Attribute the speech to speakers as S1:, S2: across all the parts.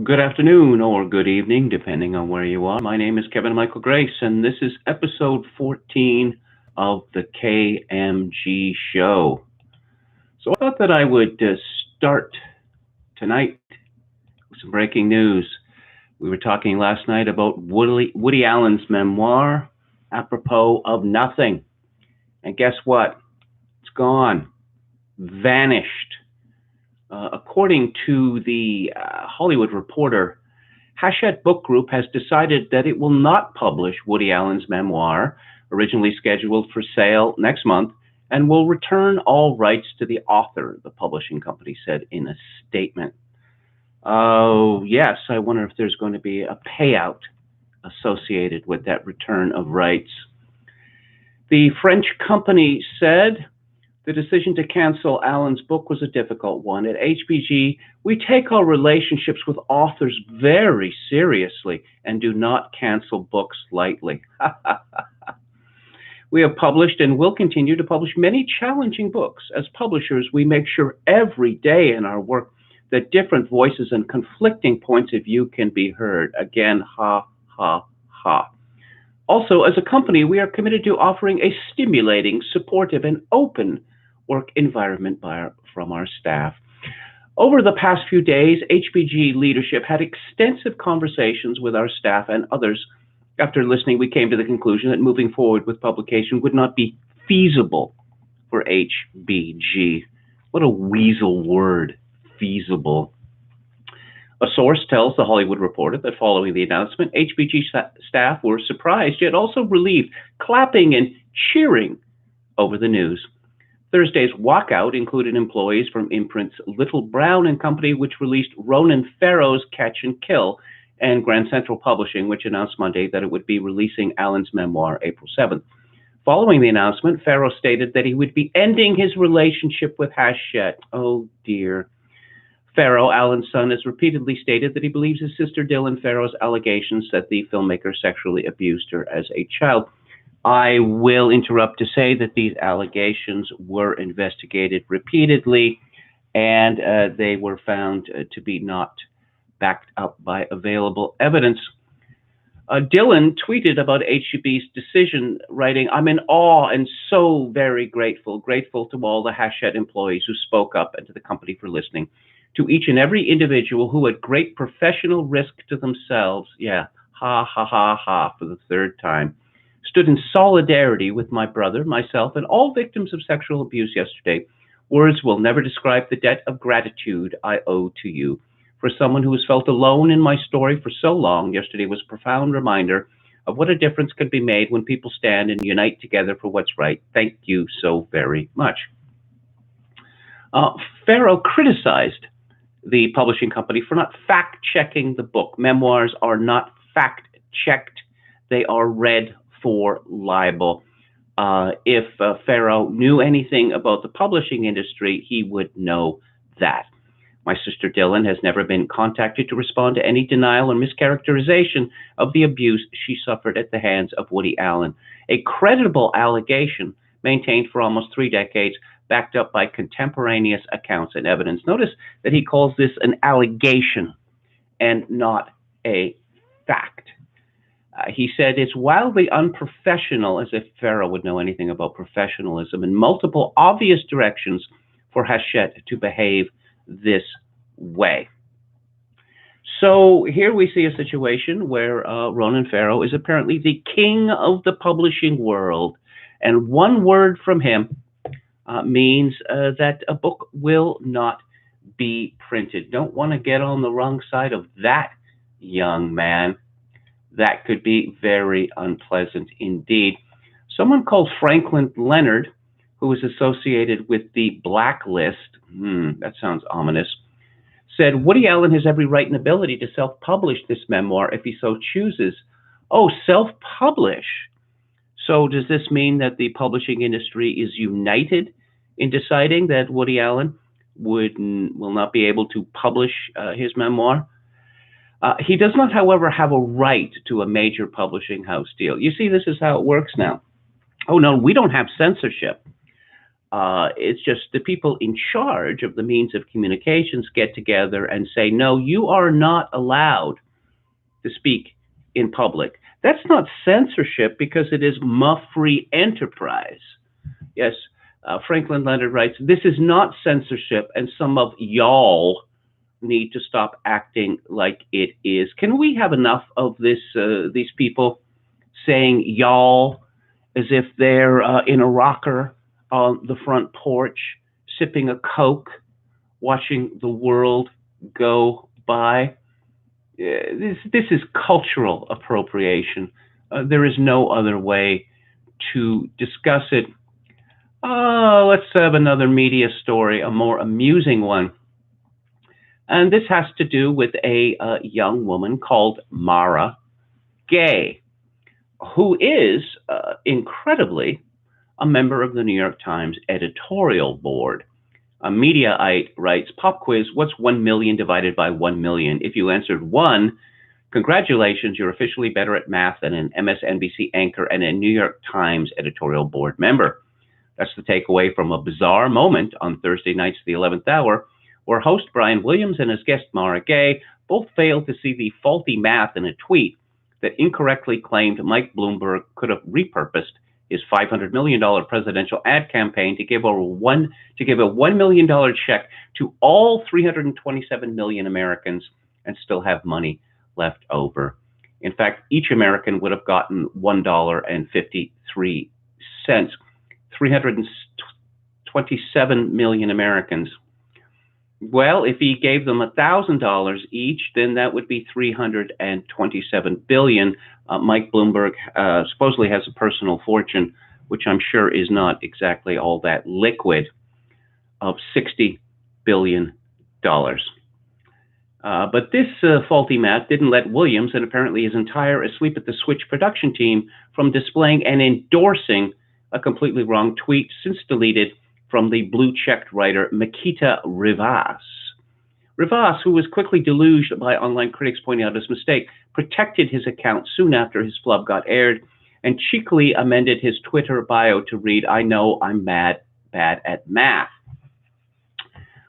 S1: Good afternoon or good evening, depending on where you are. My name is Kevin Michael Grace, and this is episode 14 of the KMG Show. So I thought that I would start tonight with some breaking news. We were talking last night about Woody Allen's memoir, apropos of nothing. And guess what? It's gone, vanished. According to the Hollywood Reporter, Hachette Book Group has decided that it will not publish Woody Allen's memoir, originally scheduled for sale next month, and will return all rights to the author, the publishing company said in a statement. Oh, yes, I wonder if there's going to be a payout associated with that return of rights. The French company said the decision to cancel Allen's book was a difficult one. At HBG, we take our relationships with authors very seriously and do not cancel books lightly. We have published and will continue to publish many challenging books. As publishers, we make sure every day in our work that different voices and conflicting points of view can be heard. Again, ha, ha, ha. Also, as a company, we are committed to offering a stimulating, supportive, and open work environment from our staff. Over the past few days, HBG leadership had extensive conversations with our staff and others. After listening, we came to the conclusion that moving forward with publication would not be feasible for HBG. What a weasel word, feasible. A source tells The Hollywood Reporter that following the announcement, HBG staff were surprised, yet also relieved, clapping and cheering over the news. Thursday's walkout included employees from imprints Little Brown and Company, which released Ronan Farrow's Catch and Kill, and Grand Central Publishing, which announced Monday that it would be releasing Allen's memoir April 7th. Following the announcement, Farrow stated that he would be ending his relationship with Hachette. Oh dear. Farrow, Allen's son, has repeatedly stated that he believes his sister Dylan Farrow's allegations that the filmmaker sexually abused her as a child. I will interrupt to say that these allegations were investigated repeatedly, and they were found to be not backed up by available evidence. Dylan tweeted about HB's decision, writing, "I'm in awe and so very grateful to all the Hachette employees who spoke up and to the company for listening, to each and every individual who at great professional risk to themselves," yeah, ha, ha, ha, ha, for the third time, "stood in solidarity with my brother, myself, and all victims of sexual abuse yesterday. Words will never describe the debt of gratitude I owe to you. For someone who has felt alone in my story for so long, yesterday was a profound reminder of what a difference can be made when people stand and unite together for what's right. Thank you so very much." Farrow criticized the publishing company for not fact-checking the book. Memoirs are not fact-checked. They are read for libel. If Farrow knew anything about the publishing industry, he would know that. My sister Dylan has never been contacted to respond to any denial or mischaracterization of the abuse she suffered at the hands of Woody Allen. A credible allegation maintained for almost 3 decades, backed up by contemporaneous accounts and evidence. Notice that he calls this an allegation and not a fact. He said it's wildly unprofessional, as if Farrow would know anything about professionalism, in multiple obvious directions for Hachette to behave this way. So here we see a situation where Ronan Farrow is apparently the king of the publishing world, and one word from him means that a book will not be printed. Don't want to get on the wrong side of that, young man. That could be very unpleasant indeed. Someone called Franklin Leonard, who is associated with the Blacklist, that sounds ominous, said Woody Allen has every right and ability to self-publish this memoir if he so chooses. Oh, self-publish. So does this mean that the publishing industry is united in deciding that Woody Allen will not be able to publish his memoir? He does not, however, have a right to a major publishing house deal. You see, this is how it works now. Oh, no, we don't have censorship. It's just the people in charge of the means of communications get together and say, no, you are not allowed to speak in public. That's not censorship because it is free enterprise. Yes, Franklin Leonard writes, this is not censorship, and some of y'all need to stop acting like it is. Can we have enough of this? These people saying y'all as if they're in a rocker on the front porch, sipping a Coke, watching the world go by. This is cultural appropriation. There is no other way to discuss it. Let's have another media story, a more amusing one. And this has to do with a young woman called Mara Gay, who is incredibly a member of the New York Times editorial board. A Mediaite writes, pop quiz, what's 1 million divided by 1 million? If you answered 1, congratulations, you're officially better at math than an MSNBC anchor and a New York Times editorial board member. That's the takeaway from a bizarre moment on Thursday nights, the 11th hour, where host Brian Williams and his guest Mara Gay both failed to see the faulty math in a tweet that incorrectly claimed Mike Bloomberg could have repurposed his $500 million presidential ad campaign to give a $1 million check to all 327 million Americans and still have money left over. In fact, each American would have gotten $1.53. 327 million Americans. Well, if he gave them $1,000 each, then that would be 327 billion. Mike Bloomberg supposedly has a personal fortune, which I'm sure is not exactly all that liquid, of $60 billion. But this faulty math didn't let Williams and apparently his entire Asleep at the Switch production team from displaying and endorsing a completely wrong tweet, since deleted, from the blue-checked writer Mikita Rivas. Rivas, who was quickly deluged by online critics pointing out his mistake, protected his account soon after his flub got aired and cheekily amended his Twitter bio to read, I know I'm bad at math.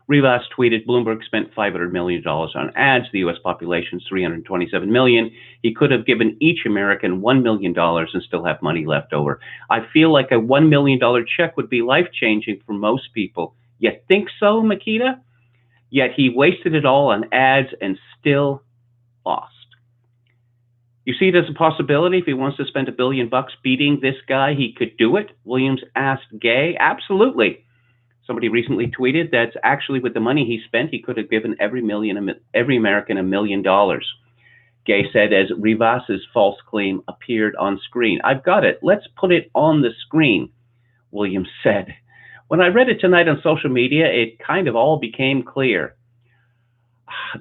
S1: Rivas tweeted, Bloomberg spent $500 million on ads. The U.S. population is 327 million. He could have given each American $1 million and still have money left over. I feel like a $1 million check would be life-changing for most people. You think so, Makita? Yet he wasted it all on ads and still lost. You see it as a possibility if he wants to spend $1 billion beating this guy, he could do it? Williams asked Gay. Absolutely. Somebody recently tweeted that actually with the money he spent, he could have given every American $1 million. Gay said as Rivas's false claim appeared on screen. I've got it. Let's put it on the screen, Williams said. When I read it tonight on social media, it kind of all became clear.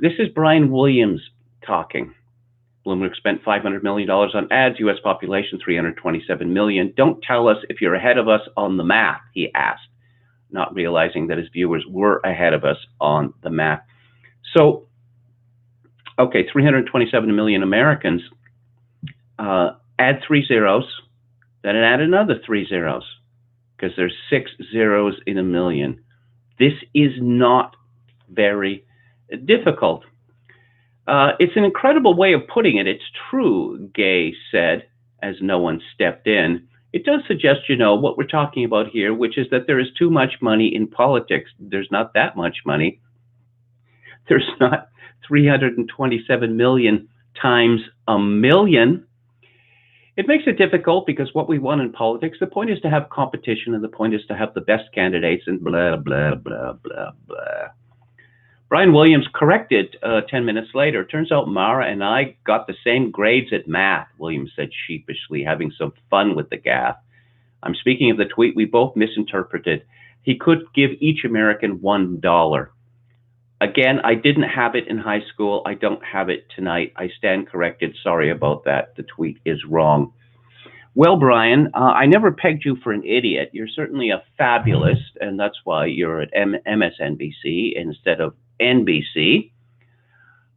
S1: This is Brian Williams talking. Bloomberg spent $500 million on ads, U.S. population 327 million. Don't tell us if you're ahead of us on the math, he asked, not realizing that his viewers were ahead of us on the math. So, okay, 327 million Americans, add 3 zeros, then add another 3 zeros, because there's 6 zeros in a million. This is not very difficult. It's an incredible way of putting it. It's true, Gay said, as no one stepped in. It does suggest, what we're talking about here, which is that there is too much money in politics. There's not that much money. There's not 327 million times a million. It makes it difficult because what we want in politics, the point is to have competition and the point is to have the best candidates and blah, blah, blah, blah, blah. Brian Williams corrected 10 minutes later. Turns out Mara and I got the same grades at math, Williams said sheepishly, having some fun with the gaffe. I'm speaking of the tweet we both misinterpreted. He could give each American $1. Again, I didn't have it in high school. I don't have it tonight. I stand corrected. Sorry about that. The tweet is wrong. Well, Brian, I never pegged you for an idiot. You're certainly a fabulist, and that's why you're at MSNBC instead of NBC.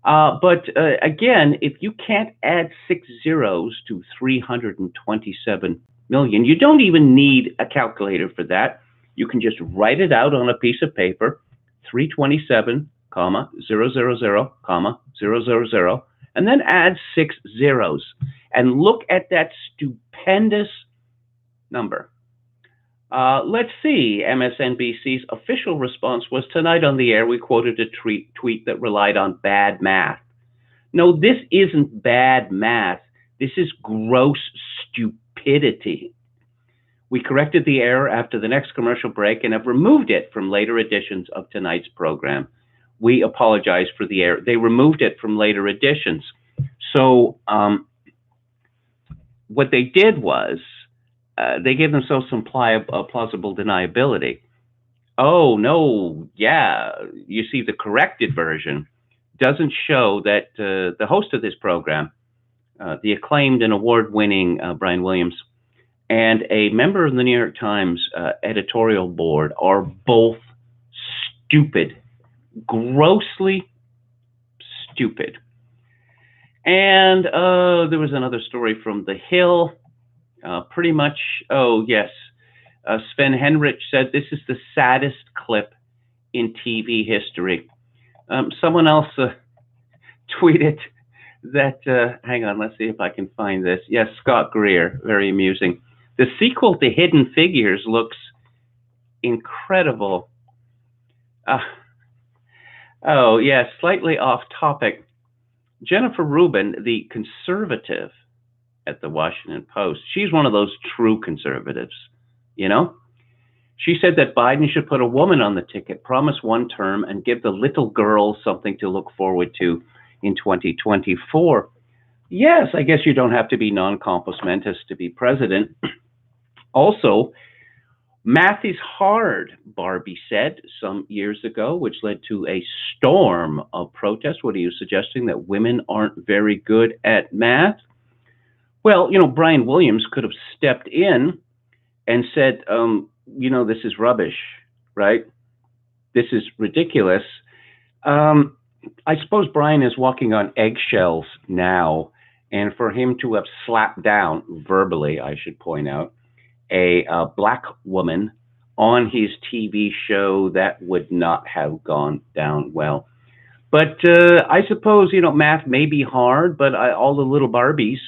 S1: But again, if you can't add 6 zeros to 327 million, you don't even need a calculator for that. You can just write it out on a piece of paper, 327, 000, 000, and then add 6 zeros. And look at that stupendous number. Let's see. MSNBC's official response was, tonight on the air, we quoted a tweet that relied on bad math. No, this isn't bad math. This is gross stupidity. We corrected the error after the next commercial break and have removed it from later editions of tonight's program. We apologize for the error. They removed it from later editions. So what they did was they gave themselves some plausible deniability. Oh, no, yeah, you see, the corrected version doesn't show that the host of this program, the acclaimed and award-winning Brian Williams, and a member of the New York Times editorial board are both stupid, grossly stupid. And there was another story from The Hill, pretty much, oh yes, Sven Henrich said this is the saddest clip in TV history. Someone else tweeted that, hang on, let's see if I can find this. Yes, Scott Greer, very amusing. The sequel to Hidden Figures looks incredible. Oh, yeah, slightly off topic. Jennifer Rubin, the conservative at the Washington Post, she's one of those true conservatives, you know? She said that Biden should put a woman on the ticket, promise one term, and give the little girls something to look forward to in 2024. Yes, I guess you don't have to be non-compos mentis to be president. Also, math is hard, Barbie said some years ago, which led to a storm of protest. What are you suggesting, that women aren't very good at math? Well, you know, Brian Williams could have stepped in and said, you know, this is rubbish, right? This is ridiculous. I suppose Brian is walking on eggshells now, and for him to have slapped down, verbally, I should point out, a black woman on his TV show, that would not have gone down well. But I suppose, you know, math may be hard, but all the little Barbies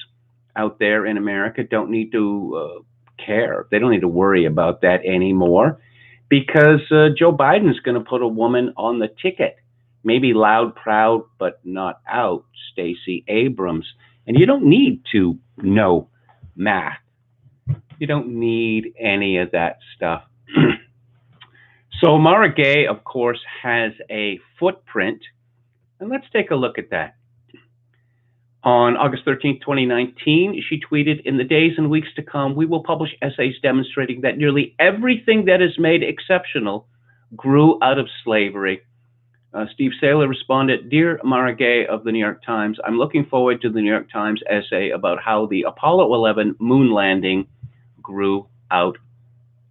S1: out there in America don't need to care. They don't need to worry about that anymore, because Joe Biden's going to put a woman on the ticket. Maybe loud, proud, but not out, Stacey Abrams. And you don't need to know math. You don't need any of that stuff. So Mara Gay, of course, has a footprint. And let's take a look at that. On August 13, 2019, she tweeted, in the days and weeks to come, we will publish essays demonstrating that nearly everything that is made exceptional grew out of slavery. Steve Saylor responded, Dear Mara Gay of the New York Times, I'm looking forward to the New York Times essay about how the Apollo 11 moon landing grew out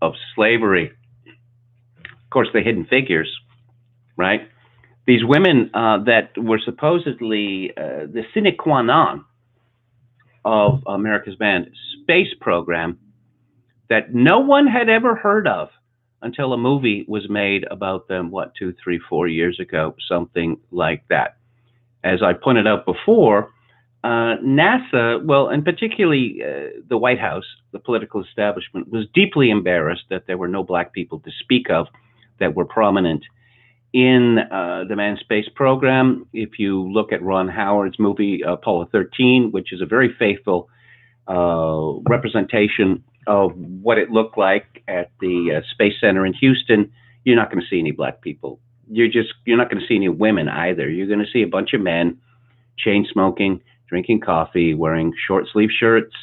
S1: of slavery. Of course, the Hidden Figures, right? These women that were supposedly the sine qua non of America's manned space program that no one had ever heard of until a movie was made about them, what, 2, 3, 4 years ago, something like that. As I pointed out before, NASA, well, and particularly the White House, the political establishment, was deeply embarrassed that there were no black people to speak of that were prominent in the manned space program. If you look at Ron Howard's movie, Apollo 13, which is a very faithful representation of what it looked like at the Space Center in Houston, you're not going to see any black people. You're not going to see any women either. You're going to see a bunch of men chain smoking, drinking coffee, wearing short sleeve shirts,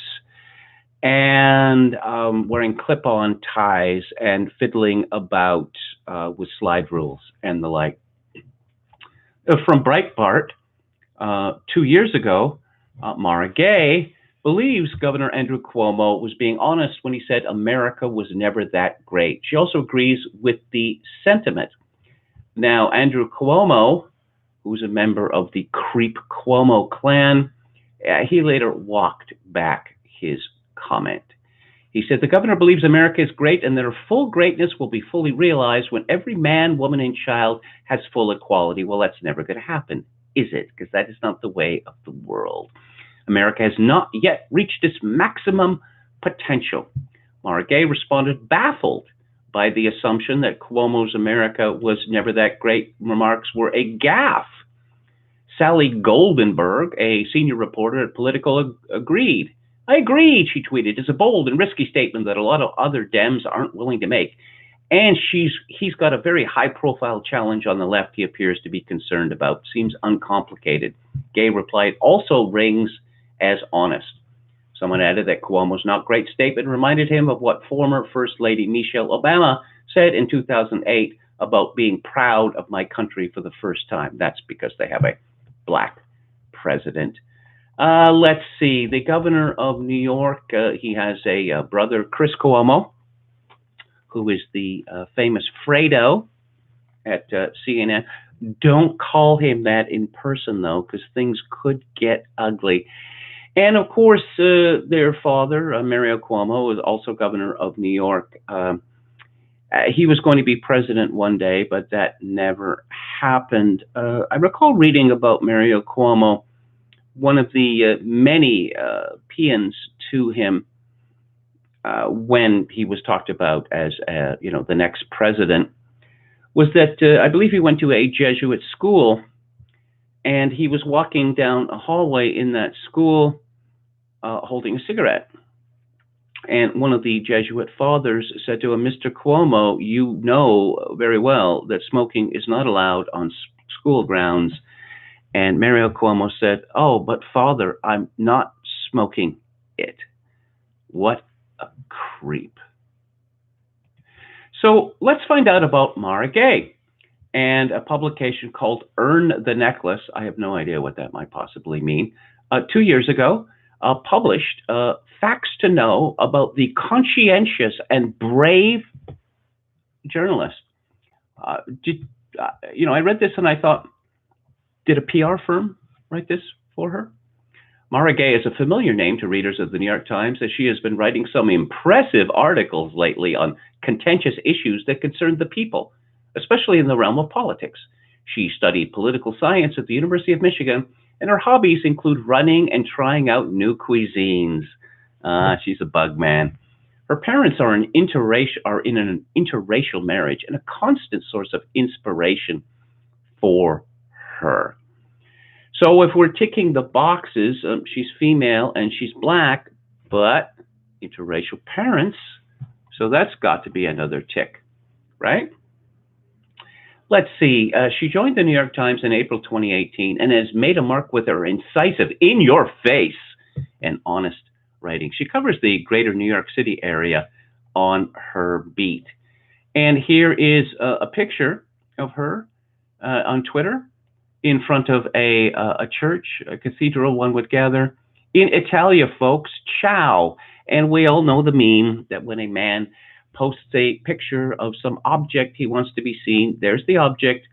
S1: and wearing clip-on ties and fiddling about with slide rules and the like. From Breitbart, 2 years ago, Mara Gay believes Governor Andrew Cuomo was being honest when he said America was never that great. She also agrees with the sentiment. Now, Andrew Cuomo, who's a member of the Creep Cuomo clan, he later walked back his comment. He said, the governor believes America is great and that her full greatness will be fully realized when every man, woman, and child has full equality. Well, that's never going to happen, is it? Because that is not the way of the world. America has not yet reached its maximum potential. Mara Gay responded, baffled by the assumption that Cuomo's America was never that great. Remarks were a gaffe. Sally Goldenberg, a senior reporter at Political, agreed. I agreed, she tweeted. It's a bold and risky statement that a lot of other Dems aren't willing to make. And he's got a very high-profile challenge on the left he appears to be concerned about. Seems uncomplicated. Gay replied, also rings as honest. Someone added that Cuomo's not great statement reminded him of what former First Lady Michelle Obama said in 2008 about being proud of my country for the first time. That's because they have a black president. Let's see. The governor of New York, he has a brother, Chris Cuomo, who is the famous Fredo at CNN. Don't call him that in person, though, because things could get ugly. And, of course, their father, Mario Cuomo, is also governor of New York. He was going to be president one day, but that never happened. I recall reading about Mario Cuomo. One of the many paeans to him when he was talked about as the next president was that I believe he went to a Jesuit school, and he was walking down a hallway in that school holding a cigarette. And one of the Jesuit fathers said to him, Mr. Cuomo, you know very well that smoking is not allowed on school grounds. And Mario Cuomo said, oh, but Father, I'm not smoking it. What a creep. So let's find out about Mara Gay and a publication called Earn the Necklace. I have no idea what that might possibly mean. 2 years ago, published facts to know about the conscientious and brave journalist. I read this and I thought, did a PR firm write this for her? Mara Gay is a familiar name to readers of the New York Times, as she has been writing some impressive articles lately on contentious issues that concern the people, especially in the realm of politics. She studied political science at the University of Michigan, and her hobbies include running and trying out new cuisines. She's a bug man. Her parents are in an interracial marriage and a constant source of inspiration for her. So if we're ticking the boxes, she's female and she's black, but interracial parents, so that's got to be another tick, right? Let's see. She joined the New York Times in April 2018 and has made a mark with her incisive, in-your-face, and honest writing. She covers the greater New York City area on her beat. And here is a picture of her on Twitter in front of a church, a cathedral, one would gather. In Italia, folks, ciao. And we all know the meme that when a man posts a picture of some object he wants to be seen, there's the object.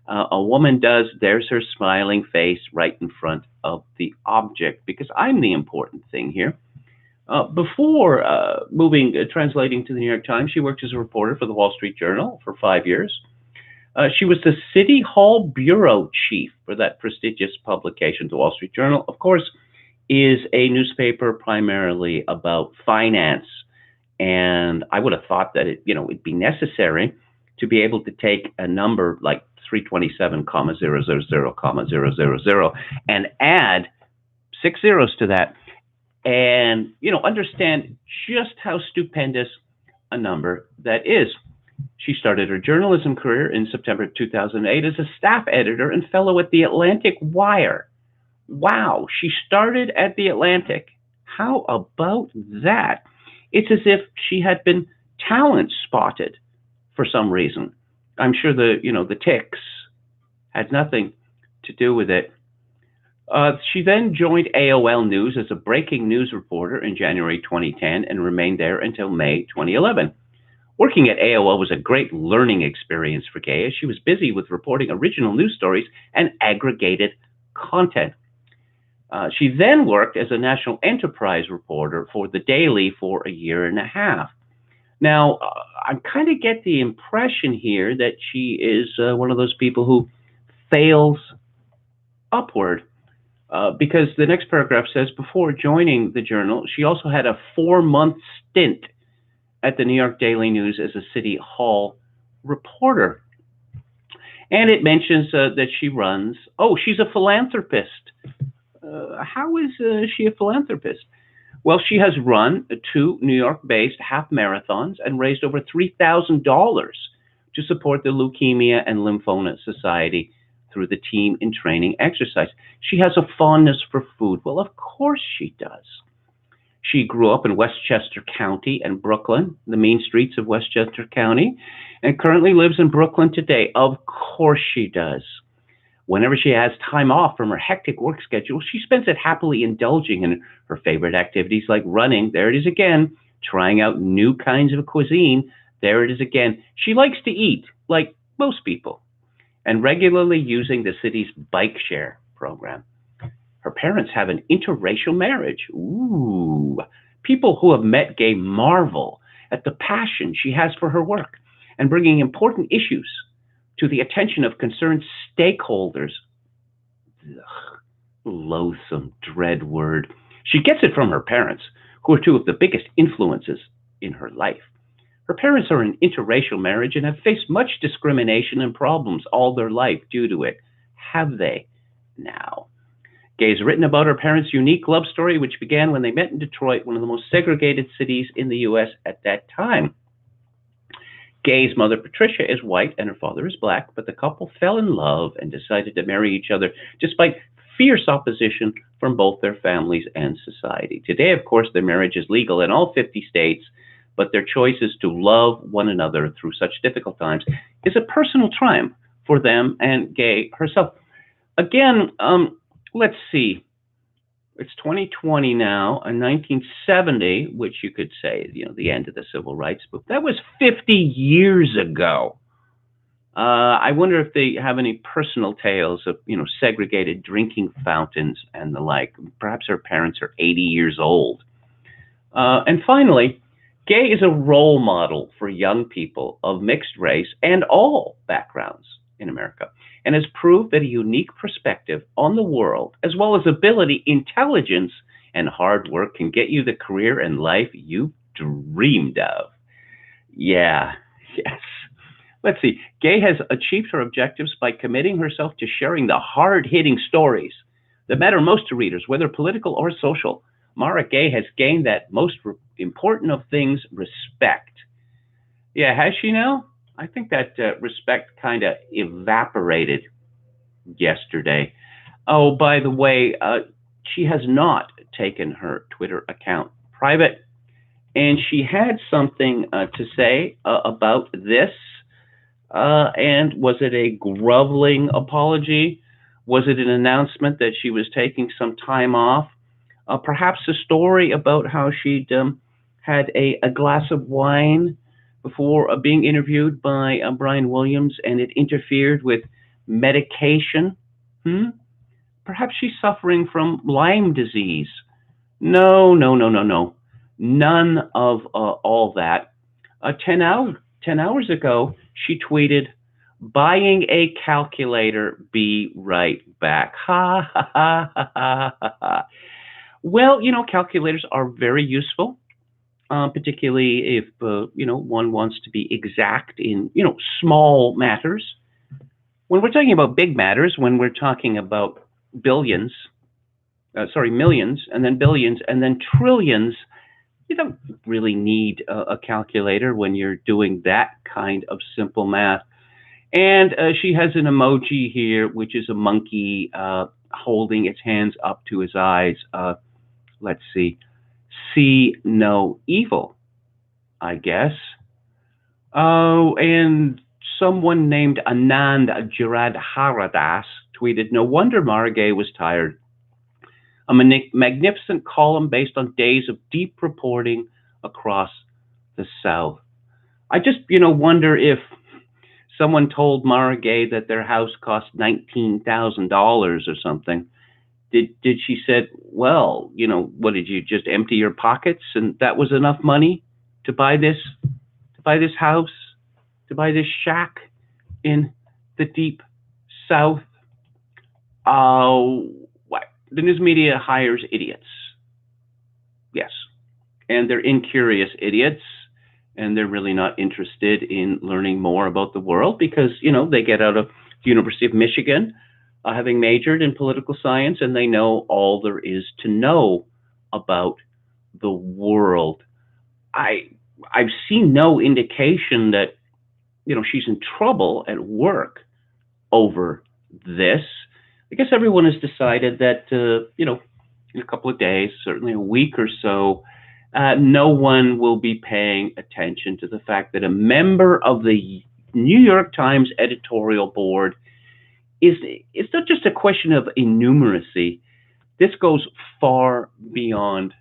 S1: A woman does, there's her smiling face right in front of the object, because I'm the important thing here. Before translating to the New York Times, she worked as a reporter for the Wall Street Journal for 5 years. She was the City Hall bureau chief for that prestigious publication. The Wall Street Journal, of course, is a newspaper primarily about finance. And I would have thought that it'd be necessary to be able to take a number like 327,000,000 and add 6 zeros to that, and understand just how stupendous a number that is. She started her journalism career in September 2008 as a staff editor and fellow at the Atlantic Wire. Wow, she started at the Atlantic. How about that? It's as if she had been talent spotted for some reason. I'm sure the ticks had nothing to do with it. She then joined AOL News as a breaking news reporter in January 2010 and remained there until May 2011. Working at AOL was a great learning experience for Gay, as she was busy with reporting original news stories and aggregated content. She then worked as a national enterprise reporter for the Daily for a year and a half. Now, I kind of get the impression here that she is one of those people who fails upward, because the next paragraph says before joining the Journal, she also had a 4-month stint at the New York Daily News as a City Hall reporter. And it mentions that she runs, she's a philanthropist. How is she a philanthropist? Well, she has run 2 New York-based half marathons and raised over $3,000 to support the Leukemia and Lymphoma Society through the Team in Training exercise. She has a fondness for food. Well, of course she does. She grew up in Westchester County and Brooklyn, the main streets of Westchester County, and currently lives in Brooklyn today. Of course she does. Whenever she has time off from her hectic work schedule, she spends it happily indulging in her favorite activities like running. There it is again. Trying out new kinds of cuisine. There it is again. She likes to eat, like most people, and regularly using the city's bike share program. Her parents have an interracial marriage. Ooh. People who have met Gay marvel at the passion she has for her work and bringing important issues to the attention of concerned stakeholders. Ugh, loathsome, dread word. She gets it from her parents, who are 2 of the biggest influences in her life. Her parents are in interracial marriage and have faced much discrimination and problems all their life due to it. Have they now? Gay's written about her parents' unique love story, which began when they met in Detroit, one of the most segregated cities in the U.S. at that time. Gay's mother, Patricia, is white and her father is black, but the couple fell in love and decided to marry each other despite fierce opposition from both their families and society. Today, of course, their marriage is legal in all 50 states, but their choices to love one another through such difficult times is a personal triumph for them and Gay herself. Again, let's see. It's 2020 now, and 1970, which you could say, the end of the civil rights movement. That was 50 years ago. I wonder if they have any personal tales of, segregated drinking fountains and the like. Perhaps her parents are 80 years old. And finally, Gay is a role model for young people of mixed race and all backgrounds in America, and has proved that a unique perspective on the world, as well as ability, intelligence, and hard work can get you the career and life you dreamed of. Yeah, yes. Let's see. Gay has achieved her objectives by committing herself to sharing the hard-hitting stories that matter most to readers, whether political or social. Mara Gay has gained that most important of things, respect. Yeah, has she now? I think that respect kind of evaporated yesterday. Oh, by the way, she has not taken her Twitter account private, and she had something to say about this. And was it a groveling apology? Was it an announcement that she was taking some time off? Perhaps a story about how she'd had a glass of wine before being interviewed by Brian Williams, and it interfered with medication. Perhaps she's suffering from Lyme disease. No. None of all that. 10 hours ago, she tweeted, "Buying a calculator, be right back." Ha, ha, ha, ha, ha, ha. Well, calculators are very useful. Particularly if, one wants to be exact in, small matters. When we're talking about big matters, when we're talking about millions, and then billions, and then trillions, you don't really need a calculator when you're doing that kind of simple math. And she has an emoji here, which is a monkey holding its hands up to his eyes. Let's see. See no evil, I guess. Oh, and someone named Anand Giradharadas tweeted, "No wonder Mara Gay was tired. A magnificent column based on days of deep reporting across the South." I just, wonder if someone told Mara Gay that their house cost $19,000 or something. Did she said, well, what, did you just empty your pockets and that was enough money to buy this house, to buy this shack in the deep South? What? The news media hires idiots. Yes. And they're incurious idiots, and they're really not interested in learning more about the world because, they get out of the University of Michigan having majored in political science, and they know all there is to know about the world. I've seen no indication that, she's in trouble at work over this. I guess everyone has decided that, in a couple of days, certainly a week or so, no one will be paying attention to the fact that a member of the New York Times editorial board it's not just a question of innumeracy. This goes far beyond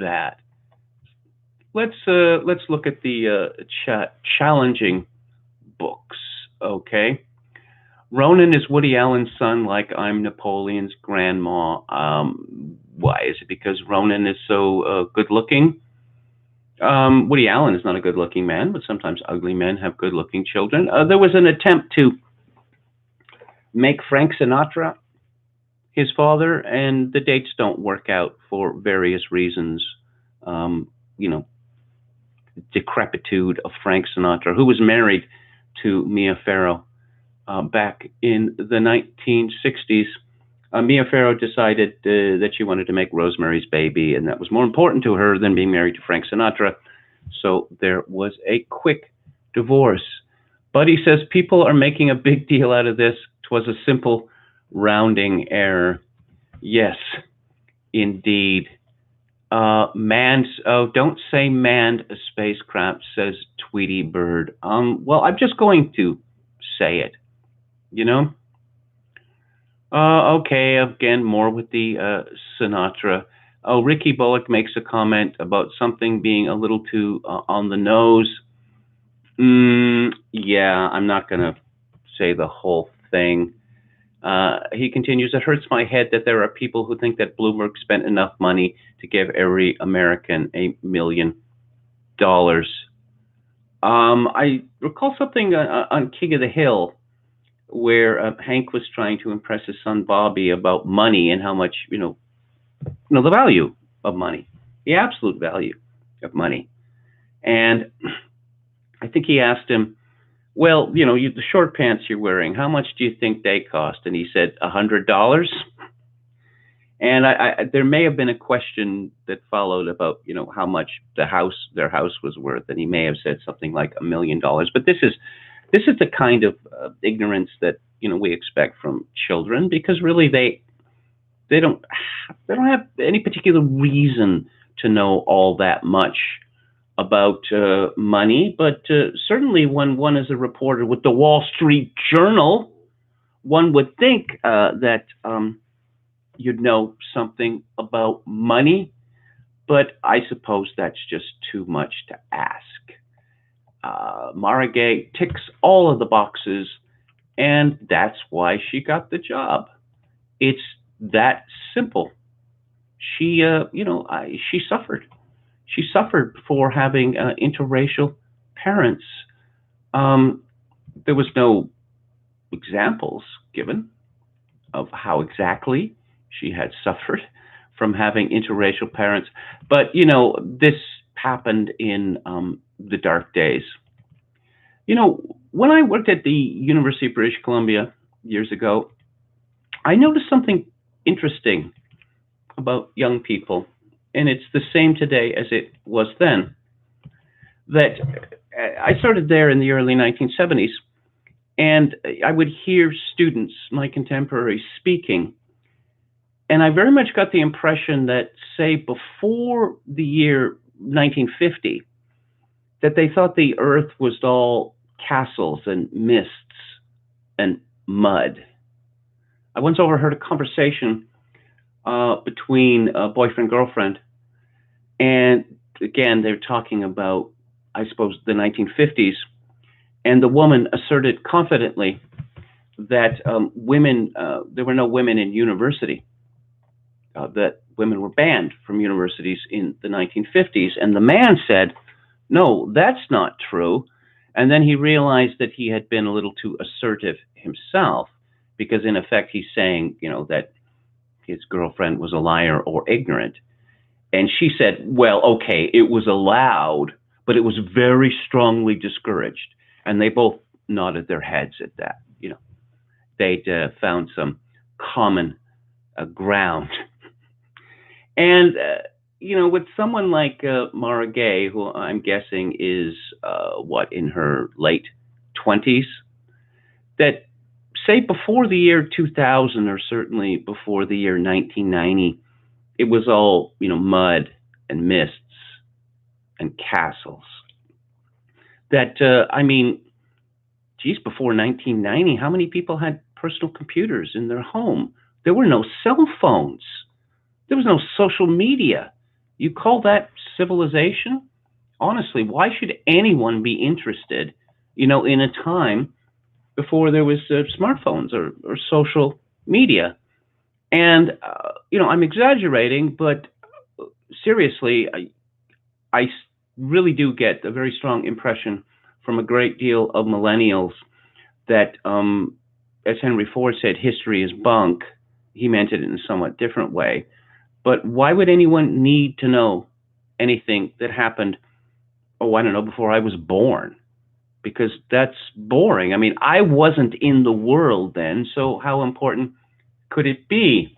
S1: that. Let's look at the challenging books. Okay, Ronan is Woody Allen's son, like I'm Napoleon's grandma. Why is it because Ronan is so good-looking? Woody Allen is not a good-looking man, but sometimes ugly men have good-looking children. There was an attempt to make Frank Sinatra his father, and the dates don't work out for various reasons. Decrepitude of Frank Sinatra, who was married to Mia Farrow back in the 1960s. Mia Farrow decided that she wanted to make Rosemary's Baby, and that was more important to her than being married to Frank Sinatra. So there was a quick divorce. But he says people are making a big deal out of this. Was a simple rounding error. Yes, indeed. Don't say manned spacecraft, says Tweety Bird. Well, I'm just going to say it, Okay, again, more with the Sinatra. Oh, Ricky Bullock makes a comment about something being a little too on the nose. Yeah, I'm not going to say the whole thing. He continues, it hurts my head that there are people who think that Bloomberg spent enough money to give every American $1 million. I recall something on King of the Hill where Hank was trying to impress his son Bobby about money and how much, the value of money, the absolute value of money. And I think he asked him, well, the short pants you're wearing, how much do you think they cost? And he said, $100. And there may have been a question that followed about, how much their house was worth. And he may have said something like $1 million. But this is the kind of ignorance that, we expect from children, because really they don't have any particular reason to know all that much about money, but certainly when one is a reporter with the Wall Street Journal, one would think that you'd know something about money, but I suppose that's just too much to ask. Mara Gay ticks all of the boxes, and that's why she got the job. It's that simple. She, she suffered. She suffered for having interracial parents. There was no examples given of how exactly she had suffered from having interracial parents. But, this happened in the dark days. When I worked at the University of British Columbia years ago, I noticed something interesting about young people, and it's the same today as it was then. That I started there in the early 1970s, and I would hear students, my contemporaries, speaking, and I very much got the impression that, say, before the year 1950, that they thought the earth was all castles and mists and mud. I once overheard a conversation between a boyfriend and girlfriend, and again, they're talking about, I suppose, the 1950s, and the woman asserted confidently that there were no women in university. that women were banned from universities in the 1950s. And the man said, no, that's not true. And then he realized that he had been a little too assertive himself, because in effect he's saying, that his girlfriend was a liar or ignorant. And she said, well, okay, it was allowed, but it was very strongly discouraged. And they both nodded their heads at that. They'd found some common ground. And, with someone like Mara Gay, who I'm guessing is, in her late 20s, that, say, before the year 2000, or certainly before the year 1990, it was all, mud and mists and castles. That, before 1990, how many people had personal computers in their home? There were no cell phones. There was no social media. You call that civilization? Honestly, why should anyone be interested, in a time before there was smartphones or social media? And, I'm exaggerating, but seriously, I really do get a very strong impression from a great deal of millennials that, as Henry Ford said, history is bunk. He meant it in a somewhat different way. But why would anyone need to know anything that happened, before I was born? Because that's boring. I wasn't in the world then, so how important could it be?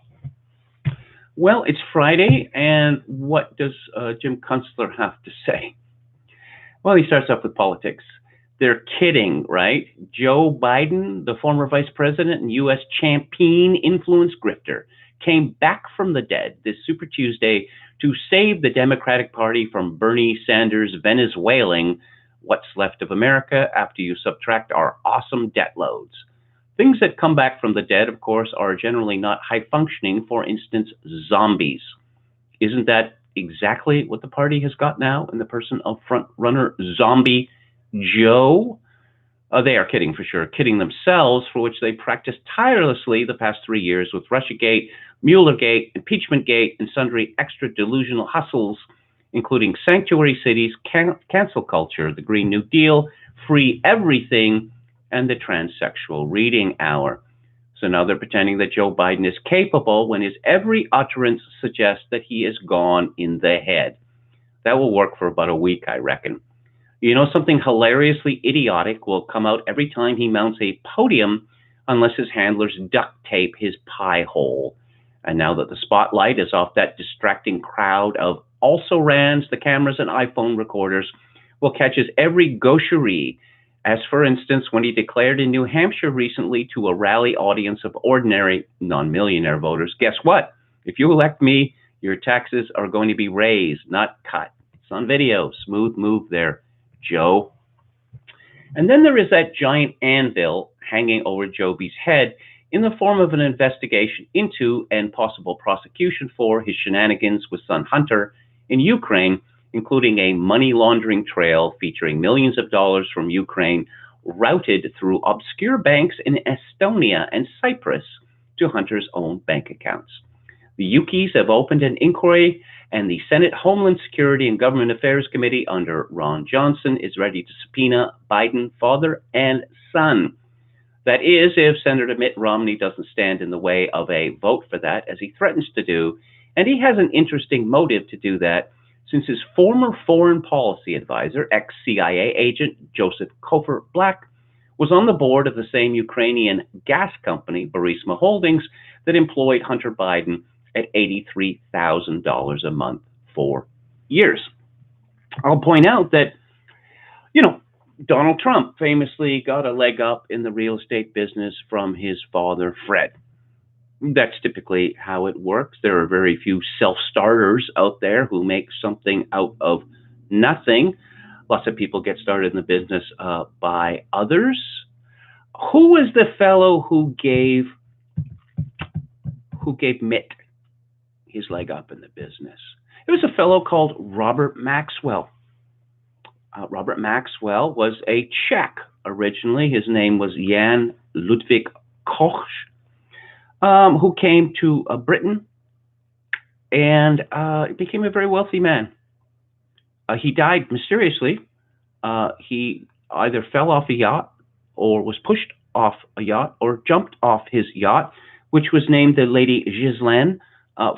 S1: Well, it's Friday, and what does Jim Kunstler have to say? Well, he starts off with politics. They're kidding, right? Joe Biden, the former vice president and U.S. champion influence grifter, came back from the dead this Super Tuesday to save the Democratic Party from Bernie Sanders' Venezueling what's left of America after you subtract our awesome debt loads. Things that come back from the dead, of course, are generally not high-functioning, for instance, zombies. Isn't that exactly what the party has got now in the person of front-runner Zombie Joe? They are kidding for sure, kidding themselves, for which they practiced tirelessly the past 3 years with Russiagate, Muellergate, Impeachmentgate, and sundry extra delusional hustles, including sanctuary cities, cancel culture, the Green New Deal, free everything, and the transsexual reading hour. So now they're pretending that Joe Biden is capable when his every utterance suggests that he is gone in the head. That will work for about a week, I reckon. Something hilariously idiotic will come out every time he mounts a podium, unless his handlers duct tape his pie hole. And now that the spotlight is off that distracting crowd of also-rans, the cameras and iPhone recorders will catch his every gaucherie, as for instance when he declared in New Hampshire recently to a rally audience of ordinary non-millionaire voters, guess what? If you elect me, your taxes are going to be raised, not cut. It's on video. Smooth move there, Joe. And then there is that giant anvil hanging over Joby's head in the form of an investigation into and possible prosecution for his shenanigans with son Hunter in Ukraine, including a money laundering trail featuring millions of dollars from Ukraine routed through obscure banks in Estonia and Cyprus to Hunter's own bank accounts. The Ukis have opened an inquiry, and the Senate Homeland Security and Government Affairs Committee under Ron Johnson is ready to subpoena Biden father and son. That is, if Senator Mitt Romney doesn't stand in the way of a vote for that, as he threatens to do, and he has an interesting motive to do that, since his former foreign policy advisor, ex-CIA agent Joseph Kofer Black, was on the board of the same Ukrainian gas company, Burisma Holdings, that employed Hunter Biden at $83,000 a month for years. I'll point out that, Donald Trump famously got a leg up in the real estate business from his father, Fred. That's typically how it works. There are very few self-starters out there who make something out of nothing. Lots of people get started in the business by others. Who was the fellow who gave Mitt his leg up in the business? It was a fellow called Robert Maxwell. Robert Maxwell was a Czech originally. His name was Jan Ludwig Koch, who came to Britain and became a very wealthy man. He died mysteriously. He either fell off a yacht or was pushed off a yacht or jumped off his yacht, which was named the Lady Ghislaine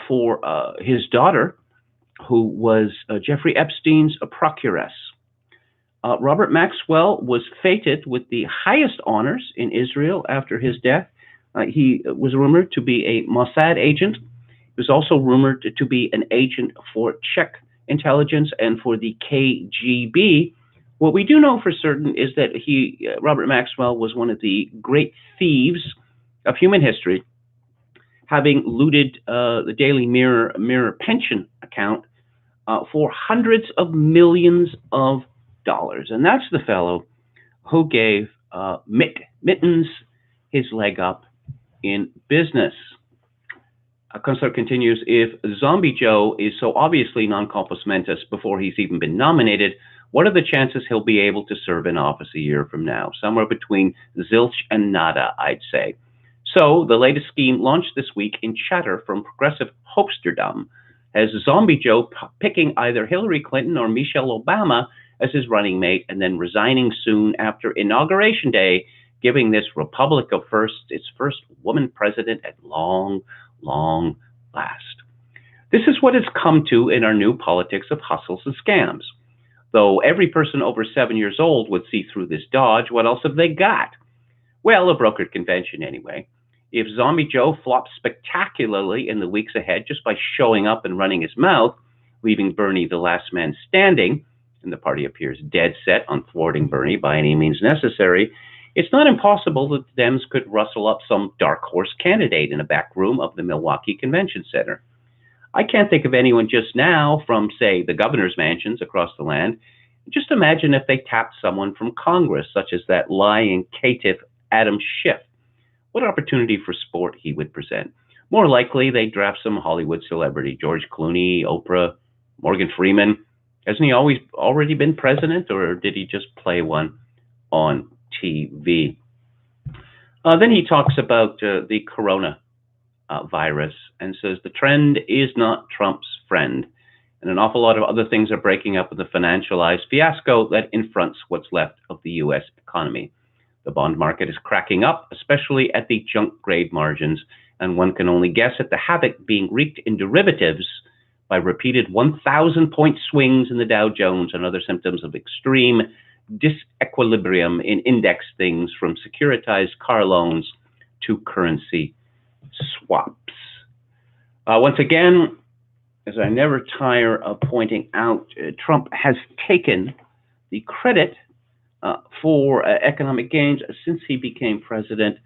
S1: for his daughter, who was Jeffrey Epstein's procuress. Robert Maxwell was fated with the highest honors in Israel after his death. He was rumored to be a Mossad agent. He was also rumored to be an agent for Czech intelligence and for the KGB. What we do know for certain is that Robert Maxwell, was one of the great thieves of human history, having looted the Daily Mirror pension account for hundreds of millions of dollars. And that's the fellow who gave Mittens his leg up in business. Kunstler continues, if Zombie Joe is so obviously non compos mentis before he's even been nominated, what are the chances he'll be able to serve in office a year from now? Somewhere between zilch and nada, I'd say. So the latest scheme launched this week in chatter from progressive hopesterdom has Zombie Joe picking either Hillary Clinton or Michelle Obama as his running mate and then resigning soon after Inauguration Day, giving this Republic of First its first woman president at long last. This is what it's come to in our new politics of hustles and scams. Though every person over 7 years old would see through this dodge, what else have they got? Well, a brokered convention anyway. If Zombie Joe flops spectacularly in the weeks ahead just by showing up and running his mouth, leaving Bernie the last man standing, and the party appears dead set on thwarting Bernie by any means necessary, it's not impossible that the Dems could rustle up some dark horse candidate in a back room of the Milwaukee Convention Center. I can't think of anyone just now from, say, the governor's mansions across the land. Just imagine if they tapped someone from Congress, such as that lying caitiff Adam Schiff. What opportunity for sport he would present. More likely, they'd draft some Hollywood celebrity, George Clooney, Oprah, Morgan Freeman. Hasn't he already been president, or did he just play one on TV? Then he talks about the corona virus and says the trend is not Trump's friend. And an awful lot of other things are breaking up with the financialized fiasco that confronts what's left of the U.S. economy. The bond market is cracking up, especially at the junk grade margins, and one can only guess at the havoc being wreaked in derivatives by repeated 1,000-point swings in the Dow Jones and other symptoms of extreme disequilibrium in index things from securitized car loans to currency swaps. Once again, as I never tire of pointing out, Trump has taken the credit for economic gains since he became president,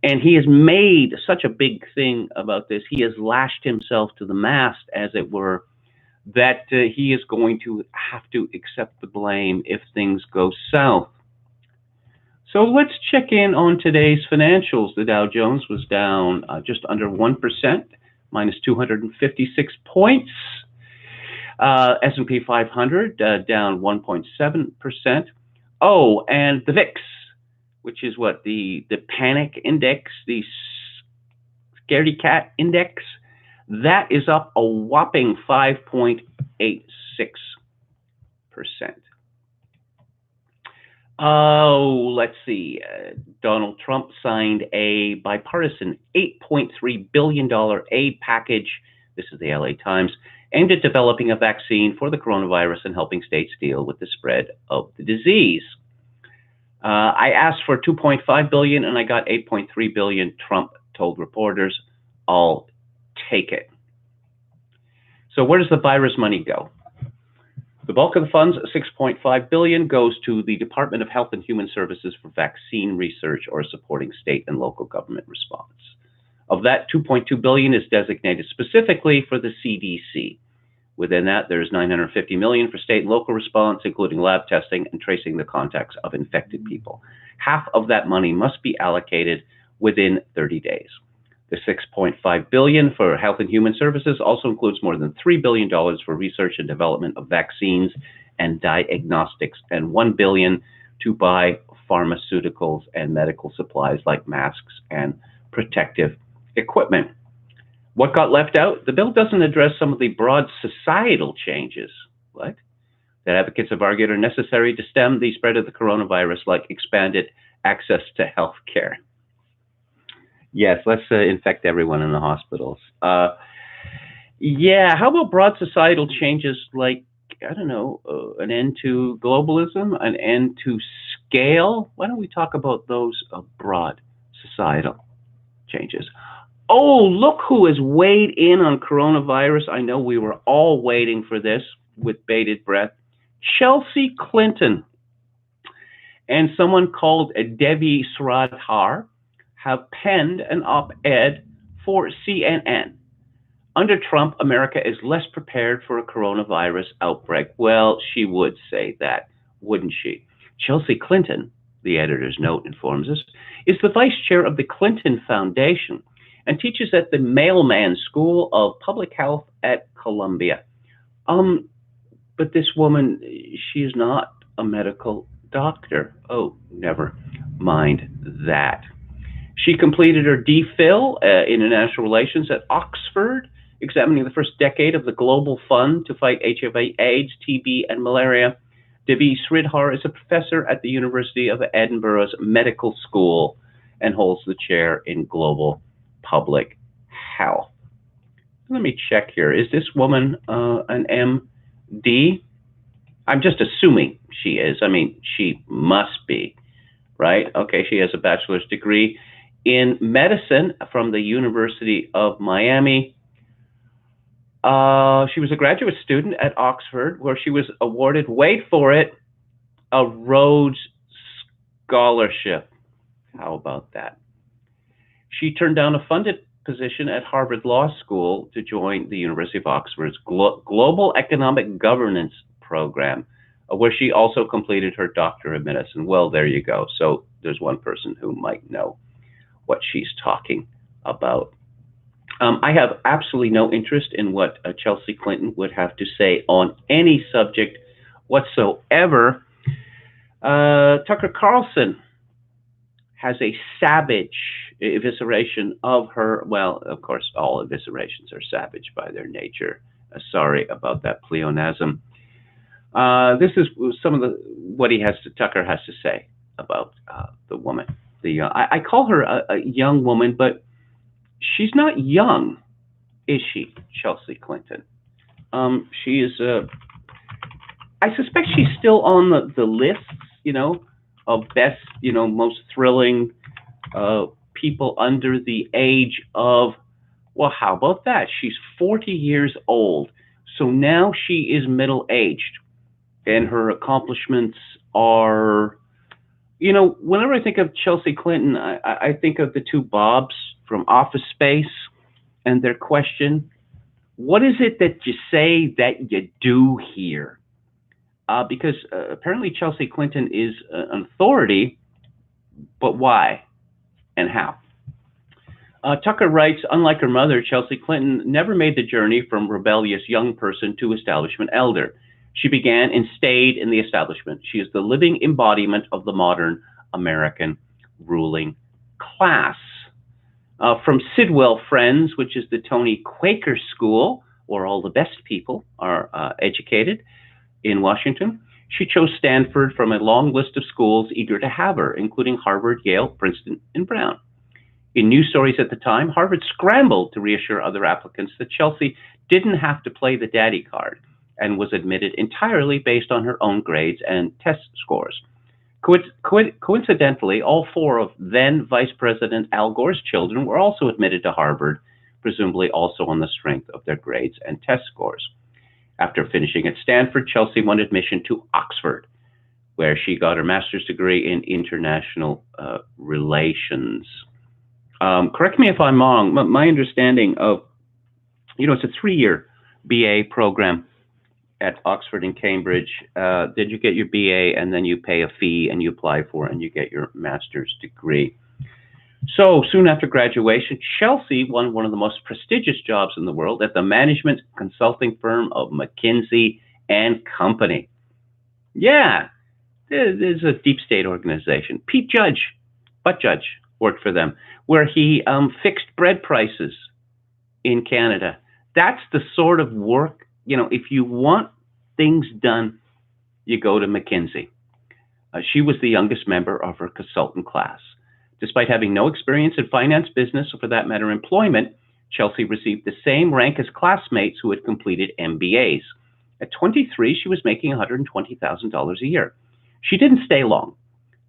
S1: and he has made such a big thing about this. He has lashed himself to the mast, as it were, that he is going to have to accept the blame if things go south. So let's check in on today's financials. The Dow Jones was down just under 1%, minus 256 points. S&P 500 down 1.7%. Oh, and the VIX, which is what, the panic index, the scaredy cat index, that is up a whopping 5.86%. Oh, let's see. Donald Trump signed a bipartisan $8.3 billion aid package, this is the LA Times, aimed at developing a vaccine for the coronavirus and helping states deal with the spread of the disease. I asked for $2.5 billion and I got $8.3 billion, Trump told reporters. I'll take it. So where does the virus money go? The bulk of the funds, $6.5 billion, goes to the Department of Health and Human Services for vaccine research or supporting state and local government response. Of that, $2.2 billion is designated specifically for the CDC. Within that, there's $950 million for state and local response, including lab testing and tracing the contacts of infected people. Half of that money must be allocated within 30 days. The $6.5 billion for Health and Human Services also includes more than $3 billion for research and development of vaccines and diagnostics, and $1 billion to buy pharmaceuticals and medical supplies like masks and protective equipment. What got left out? The bill doesn't address some of the broad societal changes. What? That advocates have argued are necessary to stem the spread of the coronavirus, like expanded access to health care. Yes, let's infect everyone in the hospitals. Yeah, how about broad societal changes like, I don't know, an end to globalism, an end to scale? Why don't we talk about those broad societal changes? Oh, look who has weighed in on coronavirus. I know we were all waiting for this with bated breath. Chelsea Clinton and someone called Devi Sradhar have penned an op-ed for CNN. Under Trump, America is less prepared for a coronavirus outbreak. Well, she would say that, wouldn't she? Chelsea Clinton, the editor's note informs us, is the vice chair of the Clinton Foundation and teaches at the Mailman School of Public Health at Columbia. But this woman, she is not a medical doctor. Oh, never mind that. She completed her DPhil in International Relations at Oxford, examining the first decade of the Global Fund to fight HIV/AIDS, TB, and malaria. Devi Sridhar is a professor at the University of Edinburgh's Medical School and holds the chair in global public health. Let me check here. Is this woman an MD? I'm just assuming she is. I mean, she must be, right? Okay, she has a bachelor's degree in medicine from the University of Miami. She was a graduate student at Oxford, where she was awarded, wait for it, a Rhodes Scholarship. How about that? She turned down a funded position at Harvard Law School to join the University of Oxford's Global Economic Governance program, where she also completed her doctorate of medicine. Well, there you go. So there's one person who might know what she's talking about. I have absolutely no interest in what Chelsea Clinton would have to say on any subject whatsoever. Tucker Carlson has a savage evisceration of her. Well, of course, all eviscerations are savage by their nature. Sorry about that pleonasm. This is some of what Tucker has to say about the woman. I call her a young woman, but she's not young, is she, Chelsea Clinton? She is. I suspect she's still on the list, of best, most thrilling people under the age of. Well, how about that? She's 40 years old, so now she is middle-aged, and her accomplishments are. Whenever I think of Chelsea Clinton, I think of the two Bobs from Office Space and their question, what is it that you say that you do here? Because apparently Chelsea Clinton is an authority, but why and how? Tucker writes, unlike her mother, Chelsea Clinton never made the journey from rebellious young person to establishment elder. She began and stayed in the establishment. She is the living embodiment of the modern American ruling class. From Sidwell Friends, which is the Tony Quaker School, where all the best people are educated in Washington, she chose Stanford from a long list of schools eager to have her, including Harvard, Yale, Princeton, and Brown. In news stories at the time, Harvard scrambled to reassure other applicants that Chelsea didn't have to play the daddy card and was admitted entirely based on her own grades and test scores. Coincidentally, all four of then Vice President Al Gore's children were also admitted to Harvard, presumably also on the strength of their grades and test scores. After finishing at Stanford, Chelsea won admission to Oxford, where she got her master's degree in international relations. Correct me if I'm wrong. My understanding of, it's a 3-year BA program at Oxford and Cambridge. Then you get your BA, and then you pay a fee, and you apply for it, and you get your master's degree. So soon after graduation, Chelsea won one of the most prestigious jobs in the world at the management consulting firm of McKinsey and Company. Yeah, there's a deep state organization. Pete Judge, worked for them, where he fixed bread prices in Canada. That's the sort of work, if you want things done, you go to McKinsey. She was the youngest member of her consultant class. Despite having no experience in finance, business, or for that matter, employment, Chelsea received the same rank as classmates who had completed MBAs. At 23, she was making $120,000 a year. She didn't stay long.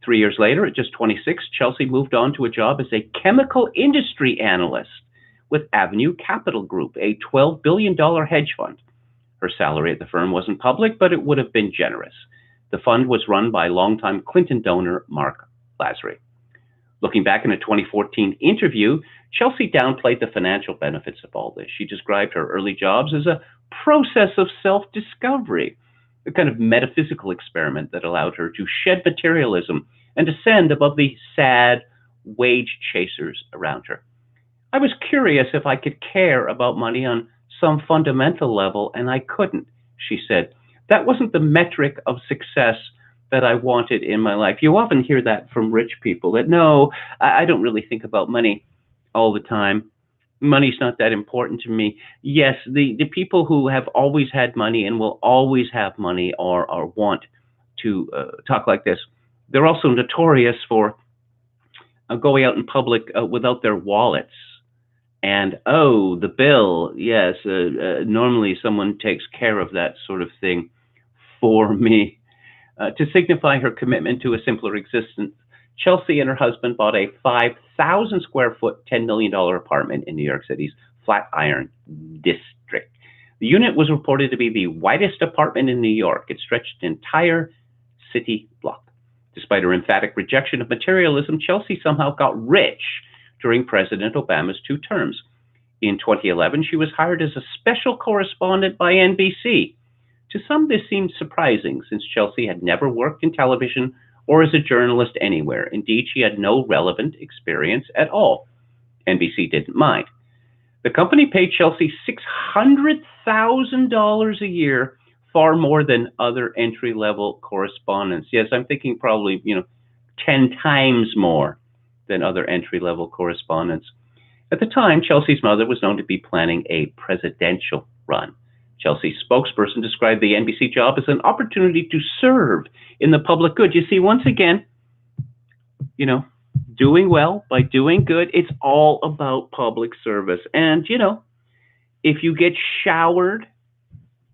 S1: 3 years later, at just 26, Chelsea moved on to a job as a chemical industry analyst with Avenue Capital Group, a $12 billion hedge fund. Her salary at the firm wasn't public, but it would have been generous. The fund was run by longtime Clinton donor Mark Lazary. Looking back in a 2014 interview, Chelsea downplayed the financial benefits of all this. She described her early jobs as a process of self-discovery, a kind of metaphysical experiment that allowed her to shed materialism and ascend above the sad wage chasers around her. I was curious if I could care about money on some fundamental level, and I couldn't, she said. That wasn't the metric of success that I wanted in my life. You often hear that from rich people, that no, I don't really think about money all the time. Money's not that important to me. Yes, the people who have always had money and will always have money or want to talk like this, they're also notorious for going out in public without their wallets. And, oh, the bill, yes, normally someone takes care of that sort of thing for me. To signify her commitment to a simpler existence, Chelsea and her husband bought a 5,000 square foot, $10 million apartment in New York City's Flatiron district. The unit was reported to be the widest apartment in New York. It stretched an entire city block. Despite her emphatic rejection of materialism, Chelsea somehow got rich during President Obama's 2 terms. In 2011, she was hired as a special correspondent by NBC. To some, this seemed surprising, since Chelsea had never worked in television or as a journalist anywhere. Indeed, she had no relevant experience at all. NBC didn't mind. The company paid Chelsea $600,000 a year, far more than other entry-level correspondents. Yes, I'm thinking probably, 10 times more than other entry-level correspondents. At the time, Chelsea's mother was known to be planning a presidential run. Chelsea's spokesperson described the NBC job as an opportunity to serve in the public good. You see, once again, doing well by doing good, it's all about public service. And, if you get showered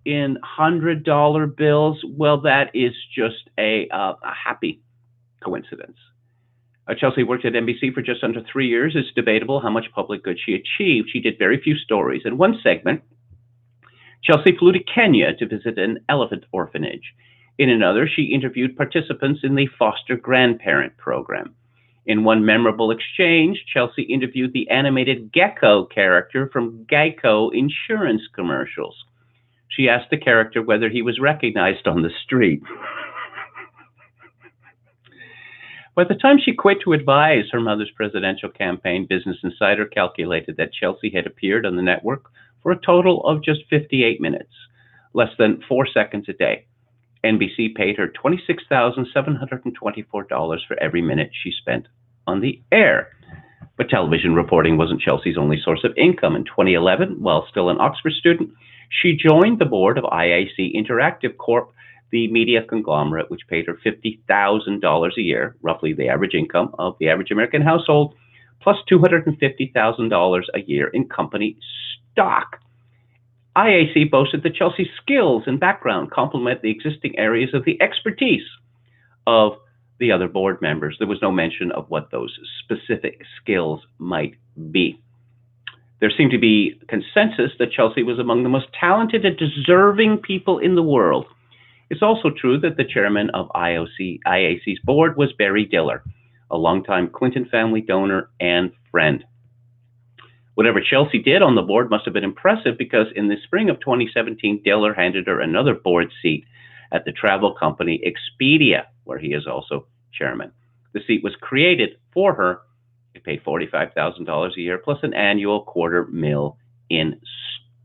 S1: in $100 bills, well, that is just a happy coincidence. Chelsea worked at NBC for just under 3 years. It's debatable how much public good she achieved. She did very few stories. In one segment, Chelsea flew to Kenya to visit an elephant orphanage. In another, she interviewed participants in the foster grandparent program. In one memorable exchange, Chelsea interviewed the animated gecko character from Geico insurance commercials. She asked the character whether he was recognized on the street. By the time she quit to advise her mother's presidential campaign, Business Insider calculated that Chelsea had appeared on the network for a total of just 58 minutes, less than 4 seconds a day. NBC paid her $26,724 for every minute she spent on the air. But television reporting wasn't Chelsea's only source of income. In 2011, while still an Oxford student, she joined the board of IAC Interactive Corp., the media conglomerate, which paid her $50,000 a year, roughly the average income of the average American household, plus $250,000 a year in company stock. IAC boasted that Chelsea's skills and background complement the existing areas of the expertise of the other board members. There was no mention of what those specific skills might be. There seemed to be consensus that Chelsea was among the most talented and deserving people in the world. It's also true that the chairman of IAC's board was Barry Diller, a longtime Clinton family donor and friend. Whatever Chelsea did on the board must have been impressive, because in the spring of 2017, Diller handed her another board seat at the travel company Expedia, where he is also chairman. The seat was created for her. It paid $45,000 a year plus an annual $250,000 in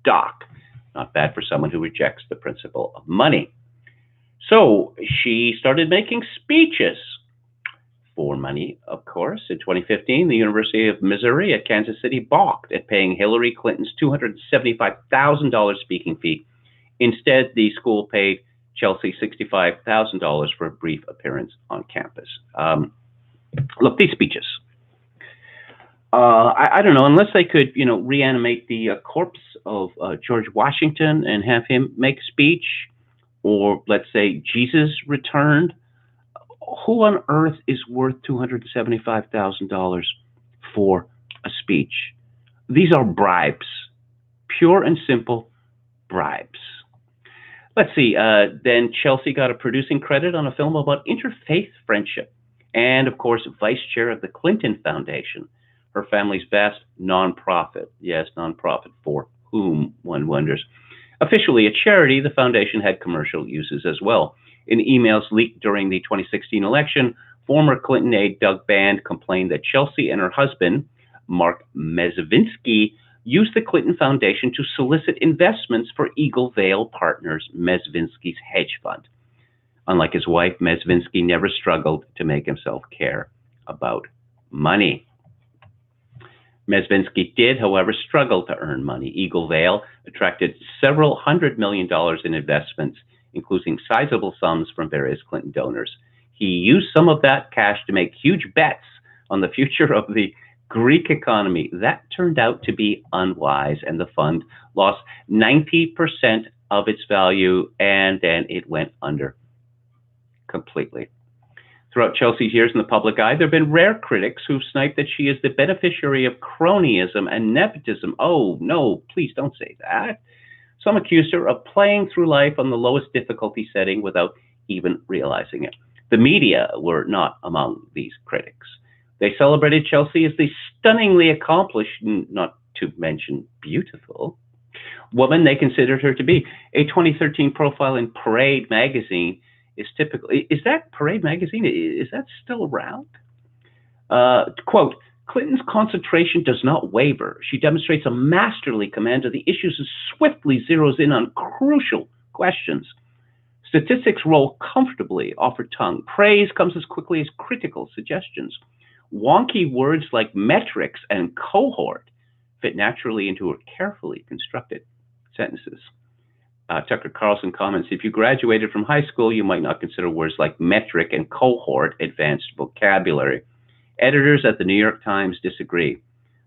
S1: stock. Not bad for someone who rejects the principle of money. So she started making speeches. for money, of course. In 2015, the University of Missouri at Kansas City balked at paying Hillary Clinton's $275,000 speaking fee. Instead, the school paid Chelsea $65,000 for a brief appearance on campus. Look, these speeches. I don't know, unless they could, reanimate the corpse of George Washington and have him make a speech, or let's say Jesus returned. Who on earth is worth $275,000 for a speech? These are bribes, pure and simple bribes. Let's see, then Chelsea got a producing credit on a film about interfaith friendship, and of course, vice chair of the Clinton Foundation, her family's best nonprofit. Yes, nonprofit, for whom, one wonders. Officially a charity, the foundation had commercial uses as well. In emails leaked during the 2016 election, former Clinton aide Doug Band complained that Chelsea and her husband, Mark Mezvinsky, used the Clinton Foundation to solicit investments for Eagle Vale Partners, Mezvinsky's hedge fund. Unlike his wife, Mezvinsky never struggled to make himself care about money. Mezvinsky did, however, struggle to earn money. Eagle Vale attracted several $100 million in investments, including sizable sums from various Clinton donors. He used some of that cash to make huge bets on the future of the Greek economy. That turned out to be unwise, and the fund lost 90% of its value, and then it went under completely. Throughout Chelsea's years in the public eye, there have been rare critics who've sniped that she is the beneficiary of cronyism and nepotism. Oh, no, please don't say that. Some accused her of playing through life on the lowest difficulty setting without even realizing it. The media were not among these critics. They celebrated Chelsea as the stunningly accomplished, not to mention beautiful, woman they considered her to be. A 2013 profile in Parade magazine is typically, is that Parade magazine, is that still around? Quote, Clinton's concentration does not waver. She demonstrates a masterly command of the issues and swiftly zeroes in on crucial questions. Statistics roll comfortably off her tongue. Praise comes as quickly as critical suggestions. Wonky words like metrics and cohort fit naturally into her carefully constructed sentences. Tucker Carlson comments, if you graduated from high school, you might not consider words like metric and cohort advanced vocabulary. Editors at the New York Times disagree.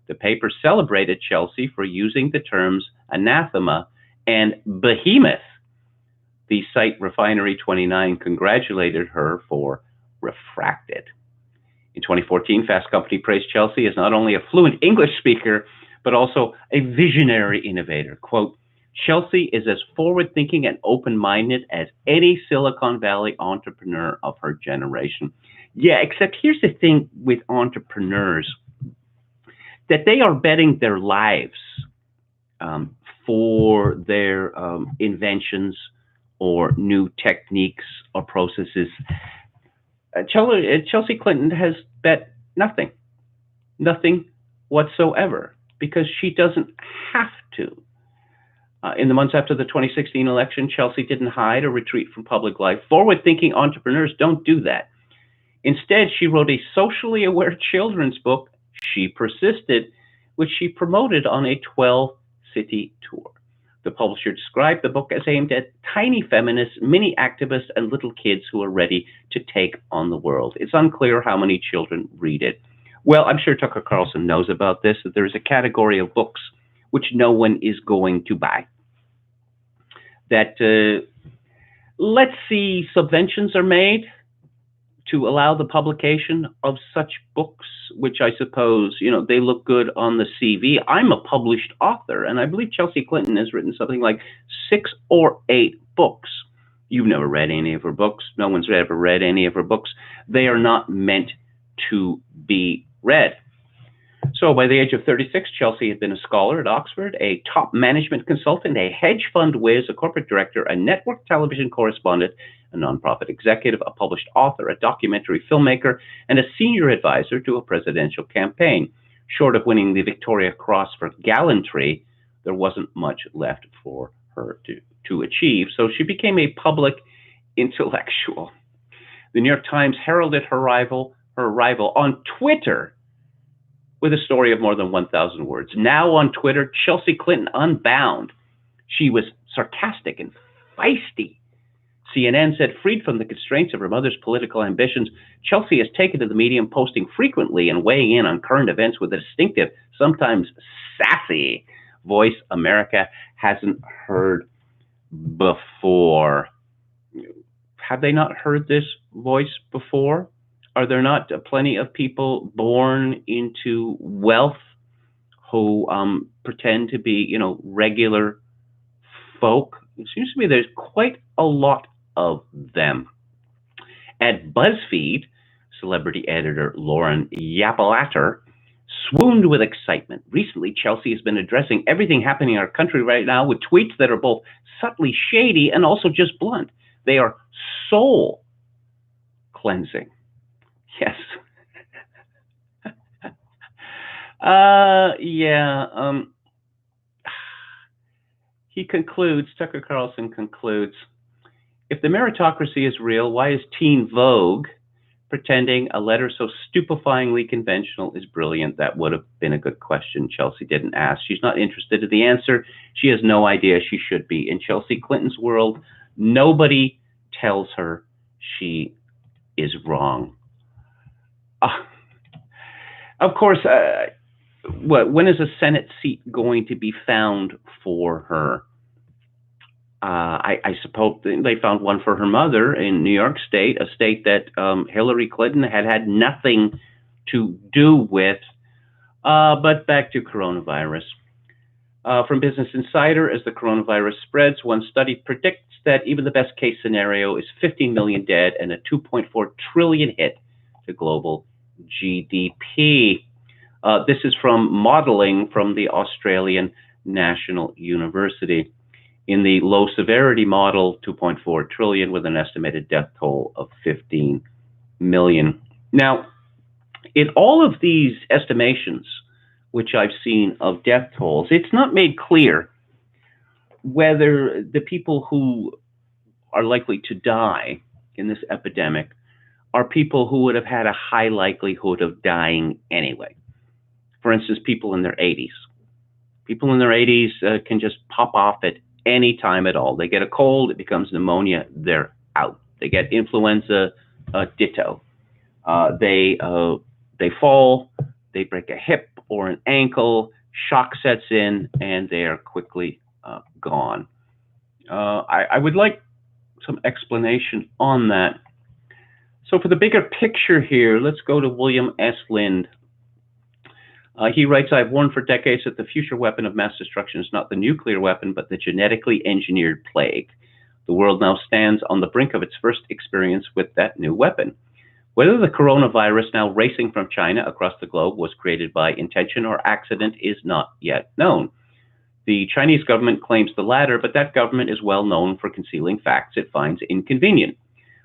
S1: The paper celebrated Chelsea for using the terms anathema and behemoth. The site Refinery 29 congratulated her for refracted. In 2014, Fast Company praised Chelsea as not only a fluent English speaker, but also a visionary innovator. Quote, Chelsea is as forward-thinking and open-minded as any Silicon Valley entrepreneur of her generation. Yeah, except here's the thing with entrepreneurs, that they are betting their lives for their inventions or new techniques or processes. Chelsea Clinton has bet nothing whatsoever, because she doesn't have to. In the months after the 2016 election, Chelsea didn't hide or retreat from public life. Forward-thinking entrepreneurs don't do that. Instead, she wrote a socially aware children's book, She Persisted, which she promoted on a 12-city tour. The publisher described the book as aimed at tiny feminists, mini activists, and little kids who are ready to take on the world. It's unclear how many children read it. Well, I'm sure Tucker Carlson knows about this, that there is a category of books which no one is going to buy. That, let's see, subventions are made to allow the publication of such books, which I suppose, they look good on the CV. I'm a published author, and I believe Chelsea Clinton has written something like 6 or 8 books. You've never read any of her books. No one's ever read any of her books. They are not meant to be read. So by the age of 36, Chelsea had been a scholar at Oxford, a top management consultant, a hedge fund whiz, a corporate director, a network television correspondent, a nonprofit executive, a published author, a documentary filmmaker, and a senior advisor to a presidential campaign. Short of winning the Victoria Cross for gallantry, there wasn't much left for her to achieve, so she became a public intellectual. The New York Times heralded her arrival her arrival on Twitter with a story of more than 1,000 words. Now on Twitter, Chelsea Clinton unbound. She was sarcastic and feisty. CNN said, freed from the constraints of her mother's political ambitions, Chelsea has taken to the medium, posting frequently and weighing in on current events with a distinctive, sometimes sassy voice America hasn't heard before. Have they not heard this voice before? Are there not plenty of people born into wealth who pretend to be, regular folk? It seems to me there's quite a lot of them. At BuzzFeed, celebrity editor Lauren Yapalater swooned with excitement. Recently, Chelsea has been addressing everything happening in our country right now with tweets that are both subtly shady and also just blunt. They are soul cleansing. Yes. He concludes, Tucker Carlson concludes, if the meritocracy is real, why is Teen Vogue pretending a letter so stupefyingly conventional is brilliant? That would have been a good question. Chelsea didn't ask. She's not interested in the answer. She has no idea she should be. In Chelsea Clinton's world, nobody tells her she is wrong. Of course, when is a Senate seat going to be found for her? I suppose they found one for her mother in New York State, a state that Hillary Clinton had nothing to do with. But back to coronavirus. From Business Insider, as the coronavirus spreads, one study predicts that even the best case scenario is 15 million dead and a 2.4 trillion hit to global GDP. This is from modeling from the Australian National University. In the low severity model, 2.4 trillion with an estimated death toll of 15 million. Now, in all of these estimations, which I've seen of death tolls, it's not made clear whether the people who are likely to die in this epidemic are people who would have had a high likelihood of dying anyway. For instance, people in their 80s. People in their 80s can just pop off at any time at all. They get a cold, it becomes pneumonia, they're out. They get influenza, ditto. They fall, they break a hip or an ankle, shock sets in, and they are quickly gone. I would like some explanation on that. So for the bigger picture here, let's go to William S. Lind. He writes, I've warned for decades that the future weapon of mass destruction is not the nuclear weapon, but the genetically engineered plague. The world now stands on the brink of its first experience with that new weapon. Whether the coronavirus now racing from China across the globe was created by intention or accident is not yet known. The Chinese government claims the latter, but that government is well known for concealing facts it finds inconvenient.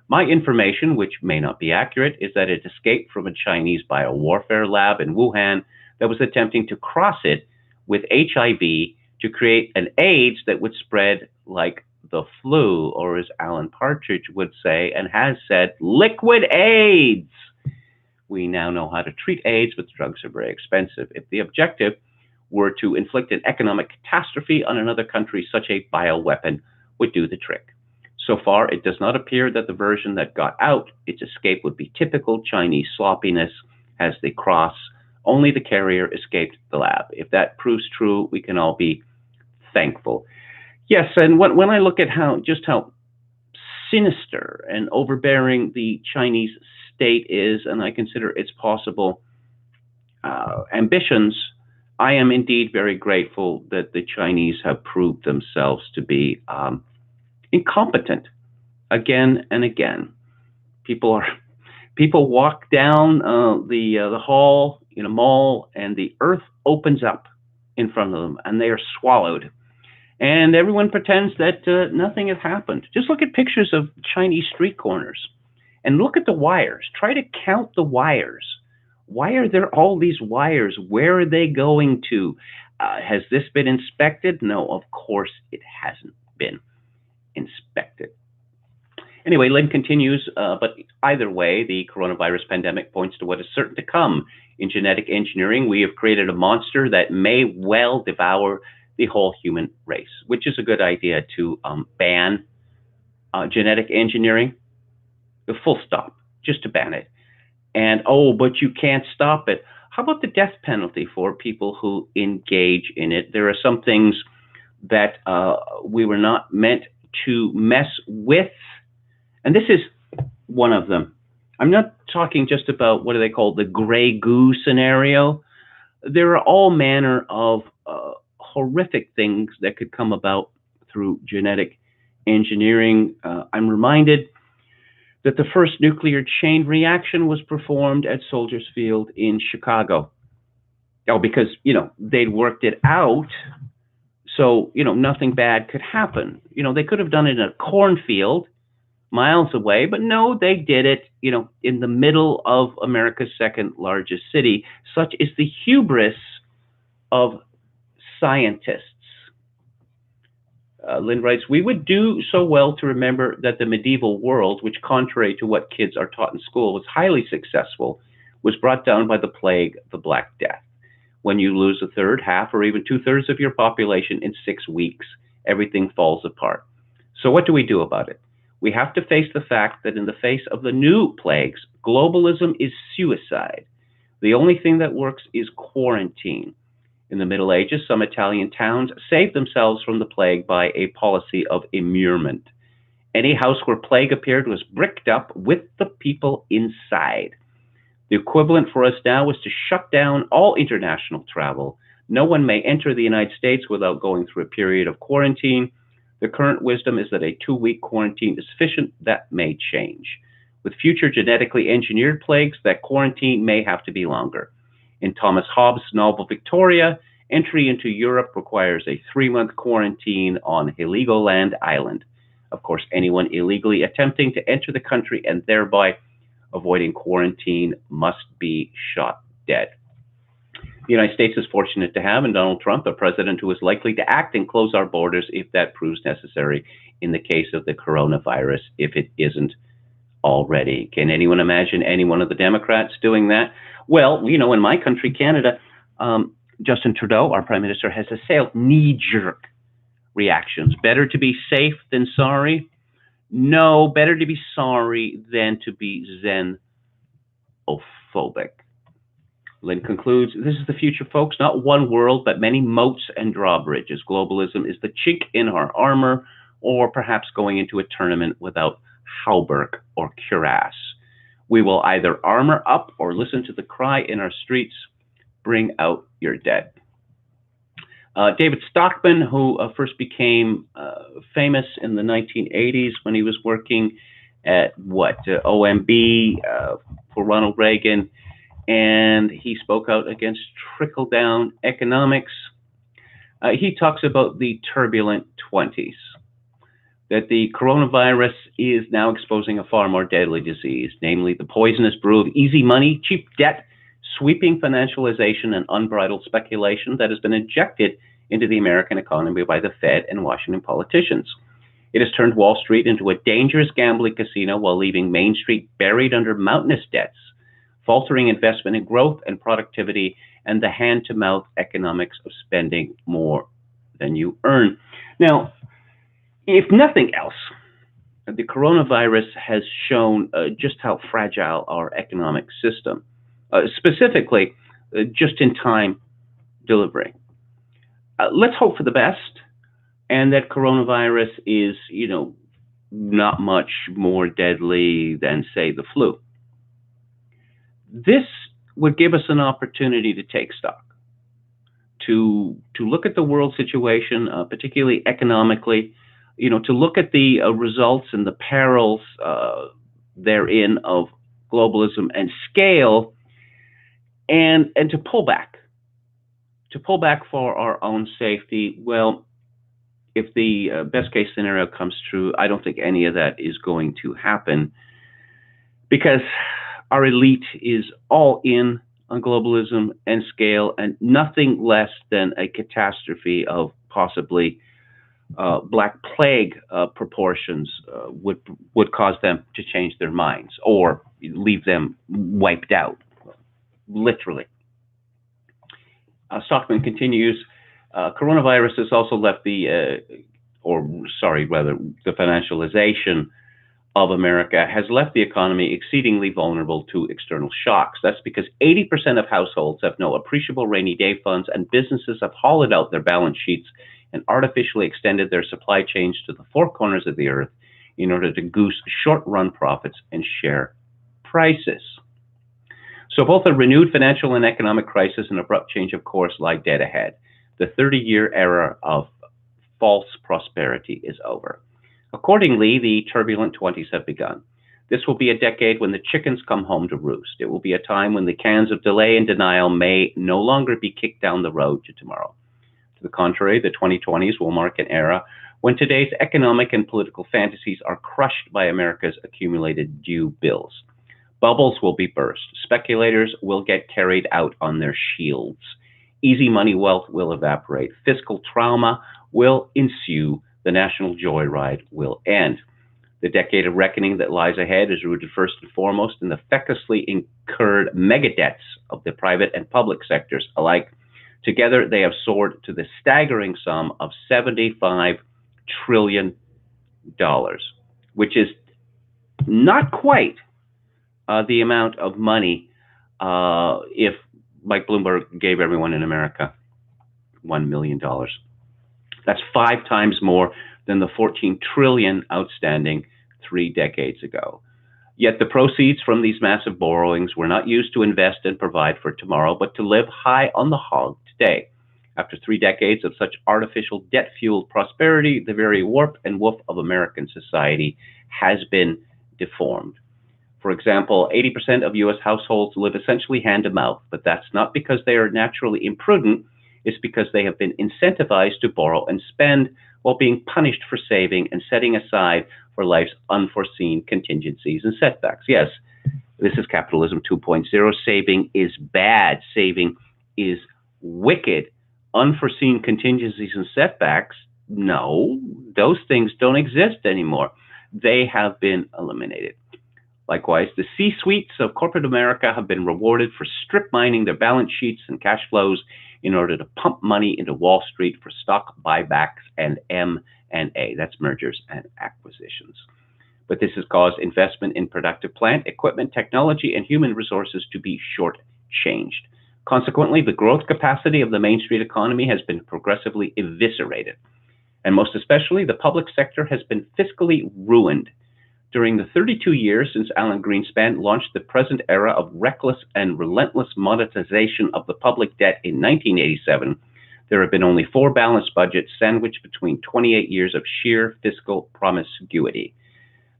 S1: My information, which may not be accurate, is that it escaped from a Chinese biowarfare lab in Wuhan that was attempting to cross it with HIV to create an AIDS that would spread like the flu, or as Alan Partridge would say and has said, liquid AIDS. We now know how to treat AIDS, but the drugs are very expensive. If the objective were to inflict an economic catastrophe on another country, such a bioweapon would do the trick. So far, it does not appear that the version that got out, its escape would be typical Chinese sloppiness as they cross. Only the carrier escaped the lab. If that proves true, we can all be thankful. Yes, and when I look at how sinister and overbearing the Chinese state is, and I consider its possible ambitions, I am indeed very grateful that the Chinese have proved themselves to be incompetent again and again. People walk down the hall in a mall, and the earth opens up in front of them, and they are swallowed. And everyone pretends that nothing has happened. Just look at pictures of Chinese street corners, and look at the wires. Try to count the wires. Why are there all these wires? Where are they going to? Has this been inspected? No, of course it hasn't been inspected. Anyway, Lynn continues, but either way, the coronavirus pandemic points to what is certain to come. In genetic engineering, we have created a monster that may well devour the whole human race, which is a good idea to ban genetic engineering, full stop, just to ban it. And oh, but you can't stop it. How about the death penalty for people who engage in it? There are some things that we were not meant to mess with, and this is one of them. I'm not talking just about what do they call the gray goo scenario. There are all manner of horrific things that could come about through genetic engineering. I'm reminded that the first nuclear chain reaction was performed at Soldiers Field in Chicago. Oh, because, they'd worked it out, so, nothing bad could happen. They could have done it in a cornfield miles away, but no, they did it, in the middle of America's second largest city. Such is the hubris of scientists. Lynn writes, we would do so well to remember that the medieval world, which contrary to what kids are taught in school was highly successful, was brought down by the plague, the Black Death. When you lose a third, half, or even two-thirds of your population in 6 weeks, everything falls apart. So what do we do about it? We have to face the fact that in the face of the new plagues, globalism is suicide. The only thing that works is quarantine. In the Middle Ages, some Italian towns saved themselves from the plague by a policy of immurement. Any house where plague appeared was bricked up with the people inside. The equivalent for us now is to shut down all international travel. No one may enter the United States without going through a period of quarantine. The current wisdom is that a 2-week quarantine is sufficient. That may change. With future genetically engineered plagues, that quarantine may have to be longer. In Thomas Hobbes' novel Victoria, entry into Europe requires a 3-month quarantine on Heligoland Island. Of course, anyone illegally attempting to enter the country and thereby avoiding quarantine must be shot dead. The United States is fortunate to have in Donald Trump a president who is likely to act and close our borders if that proves necessary in the case of the coronavirus, if it isn't already. Can anyone imagine any one of the Democrats doing that? Well, in my country, Canada, Justin Trudeau, our Prime Minister, has assailed knee-jerk reactions. Better to be safe than sorry? No, better to be sorry than to be xenophobic. Lynn concludes, this is the future, folks. Not one world, but many moats and drawbridges. Globalism is the chink in our armor, or perhaps going into a tournament without hauberk or cuirass. We will either armor up or listen to the cry in our streets, bring out your dead. David Stockman, who first became famous in the 1980s when he was working at OMB for Ronald Reagan, and he spoke out against trickle-down economics. He talks about the turbulent 20s, that the coronavirus is now exposing a far more deadly disease, namely the poisonous brew of easy money, cheap debt, sweeping financialization, and unbridled speculation that has been injected into the American economy by the Fed and Washington politicians. It has turned Wall Street into a dangerous gambling casino while leaving Main Street buried under mountainous debts, faltering investment in growth and productivity, and the hand-to-mouth economics of spending more than you earn. Now, if nothing else, the coronavirus has shown just how fragile our economic system, specifically just-in-time delivery. Let's hope for the best, and that coronavirus is, not much more deadly than, say, the flu. This would give us an opportunity to take stock, to look at the world situation, particularly economically, to look at the results and the perils therein of globalism and scale, and to pull back for our own safety. Well, if the best case scenario comes true, I don't think any of that is going to happen, because our elite is all in on globalism and scale, and nothing less than a catastrophe of possibly Black Plague proportions would cause them to change their minds or leave them wiped out, literally. Stockman continues, coronavirus has also left the financialization of America has left the economy exceedingly vulnerable to external shocks. That's because 80% of households have no appreciable rainy day funds, and businesses have hollowed out their balance sheets and artificially extended their supply chains to the four corners of the earth in order to goose short-run profits and share prices. So both a renewed financial and economic crisis and abrupt change of course lie dead ahead. The 30-year era of false prosperity is over. Accordingly, the turbulent 20s have begun. This will be a decade when the chickens come home to roost. It will be a time when the cans of delay and denial may no longer be kicked down the road to tomorrow. To the contrary, the 2020s will mark an era when today's economic and political fantasies are crushed by America's accumulated due bills. Bubbles will be burst. Speculators will get carried out on their shields. Easy money wealth will evaporate. Fiscal trauma will ensue. The national joyride will end. The decade of reckoning that lies ahead is rooted first and foremost in the fecusly incurred megadebts of the private and public sectors alike. Together, they have soared to the staggering sum of $75 trillion, which is not quite the amount of money if Mike Bloomberg gave everyone in America $1 million. That's 5 times more than the $14 trillion outstanding 3 decades ago. Yet the proceeds from these massive borrowings were not used to invest and provide for tomorrow, but to live high on the hog today. After 3 decades of such artificial debt-fueled prosperity, the very warp and woof of American society has been deformed. For example, 80% of U.S. households live essentially hand-to-mouth, but that's not because they are naturally imprudent. It's because they have been incentivized to borrow and spend while being punished for saving and setting aside for life's unforeseen contingencies and setbacks. Yes, this is capitalism 2.0. Saving is bad. Saving is wicked. Unforeseen contingencies and setbacks, no, those things don't exist anymore. They have been eliminated. Likewise, the C-suites of corporate America have been rewarded for strip mining their balance sheets and cash flows in order to pump money into Wall Street for stock buybacks and M&A. That's mergers and acquisitions. But this has caused investment in productive plant, equipment, technology, and human resources to be short-changed. Consequently, the growth capacity of the Main Street economy has been progressively eviscerated. And most especially, the public sector has been fiscally ruined. During the 32 years since Alan Greenspan launched the present era of reckless and relentless monetization of the public debt in 1987, there have been only 4 balanced budgets sandwiched between 28 years of sheer fiscal promiscuity.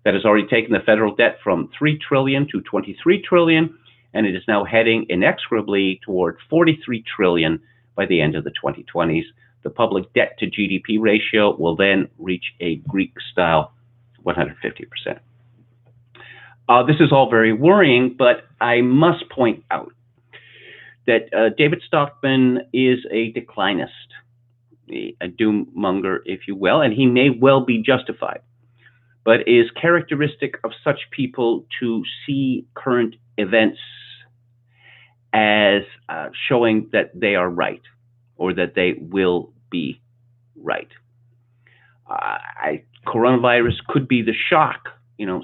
S1: That has already taken the federal debt from $3 trillion to $23 trillion, and it is now heading inexorably toward $43 trillion by the end of the 2020s. The public debt to GDP ratio will then reach a Greek-style 150%. This is all very worrying, but I must point out that David Stockman is a declinist, a doom-monger, if you will, and he may well be justified, but is characteristic of such people to see current events as showing that they are right or that they will be right. Coronavirus could be the shock,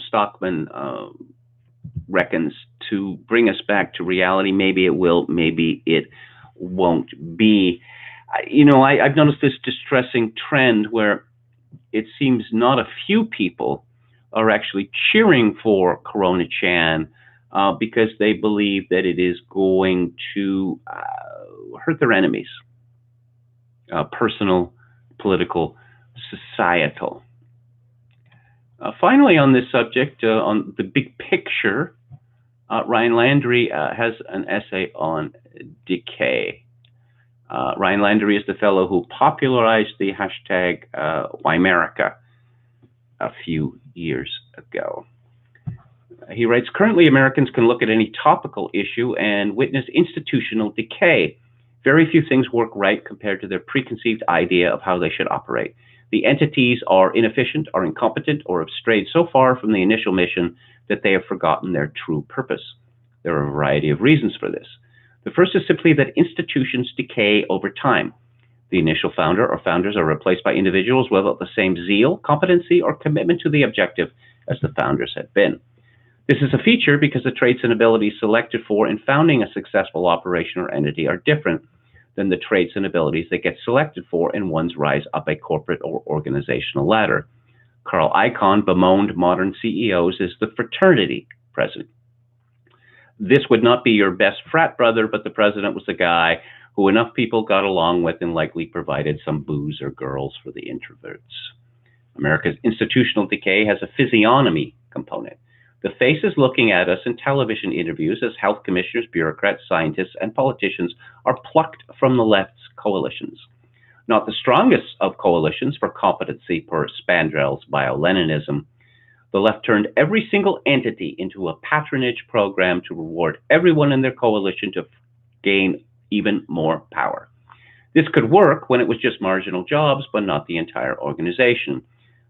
S1: Stockman reckons, to bring us back to reality. Maybe it will, maybe it won't be. I've noticed this distressing trend where it seems not a few people are actually cheering for Corona Chan because they believe that it is going to hurt their enemies, personal, political, societal. Finally, on this subject, on the big picture, Ryan Landry has an essay on Decay. Ryan Landry is the fellow who popularized the hashtag Whymerica a few years ago. He writes, currently Americans can look at any topical issue and witness institutional decay. Very few things work right compared to their preconceived idea of how they should operate. The entities are inefficient, are incompetent, or have strayed so far from the initial mission that they have forgotten their true purpose. There are a variety of reasons for this. The first is simply that institutions decay over time. The initial founder or founders are replaced by individuals without the same zeal, competency, or commitment to the objective as the founders had been. This is a feature because the traits and abilities selected for in founding a successful operation or entity are different than the traits and abilities that get selected for in one's rise up a corporate or organizational ladder. Carl Icahn bemoaned modern CEOs as the fraternity president. This would not be your best frat brother, but the president was the guy who enough people got along with and likely provided some booze or girls for the introverts. America's institutional decay has a physiognomy component. The faces looking at us in television interviews as health commissioners, bureaucrats, scientists, and politicians are plucked from the left's coalitions. Not the strongest of coalitions for competency per Spandrell's bio-Leninism, the left turned every single entity into a patronage program to reward everyone in their coalition to gain even more power. This could work when it was just marginal jobs, but not the entire organization.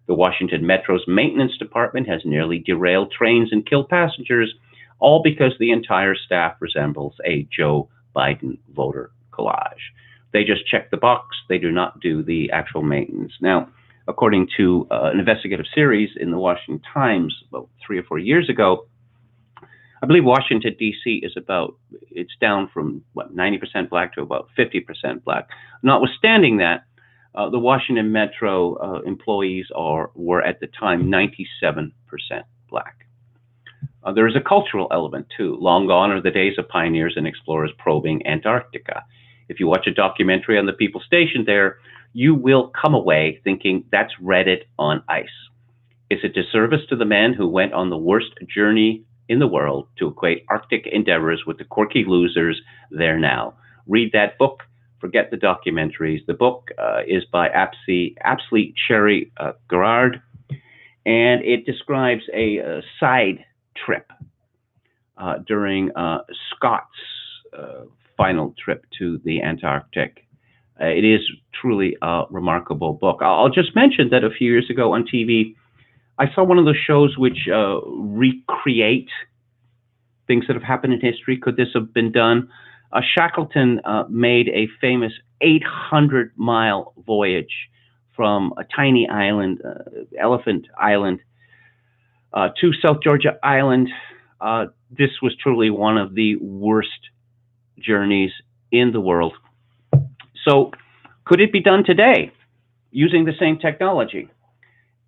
S1: The Washington Metro's maintenance department has nearly derailed trains and killed passengers, all because the entire staff resembles a Joe Biden voter collage. They just check the box. They do not do the actual maintenance. Now, according to an investigative series in the Washington Times about 3 or 4 years ago, I believe Washington, D.C. it's down from, 90% black to about 50% black. Notwithstanding that, the Washington Metro employees were at the time 97% black. There is a cultural element too. Long gone are the days of pioneers and explorers probing Antarctica. If you watch a documentary on the people stationed there, you will come away thinking that's Reddit on ice. It's a disservice to the men who went on the worst journey in the world to equate Arctic endeavors with the quirky losers there now. Read that book. Forget the documentaries. The book is by Apsley Cherry Garrard, and it describes a side trip during Scott's final trip to the Antarctic. It is truly a remarkable book. I'll just mention that a few years ago on TV, I saw one of those shows which recreate things that have happened in history. Could this have been done? Shackleton made a famous 800-mile voyage from a tiny island, Elephant Island, to South Georgia Island. This was truly one of the worst journeys in the world. So could it be done today using the same technology?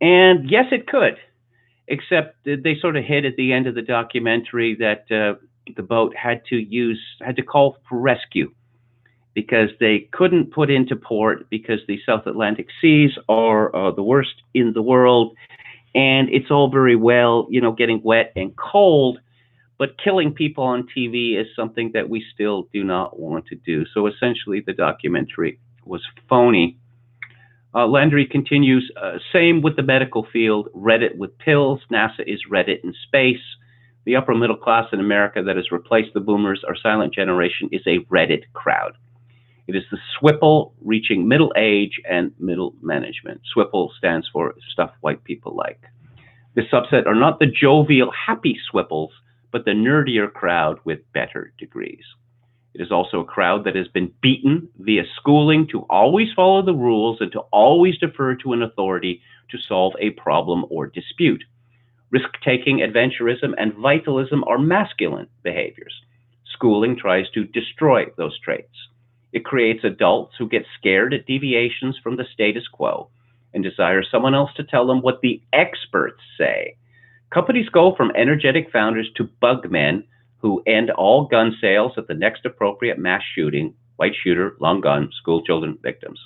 S1: And yes, it could, except they sort of hit at the end of the documentary that the boat had to call for rescue because they couldn't put into port because the South Atlantic seas are the worst in the world. And it's all very well, getting wet and cold, but killing people on TV is something that we still do not want to do. So essentially, the documentary was phony. Landry continues, same with the medical field, Reddit with pills, NASA is Reddit in space. The upper middle class in America that has replaced the boomers, our silent generation, is a Reddit crowd. It is the SWIPPLE reaching middle age and middle management. SWIPPLE stands for stuff white people like. This subset are not the jovial, happy SWIPPLEs, but the nerdier crowd with better degrees. It is also a crowd that has been beaten via schooling to always follow the rules and to always defer to an authority to solve a problem or dispute. Risk-taking, adventurism, and vitalism are masculine behaviors. Schooling tries to destroy those traits. It creates adults who get scared at deviations from the status quo and desire someone else to tell them what the experts say. Companies go from energetic founders to bug men who end all gun sales at the next appropriate mass shooting, white shooter, long gun, school children, victims.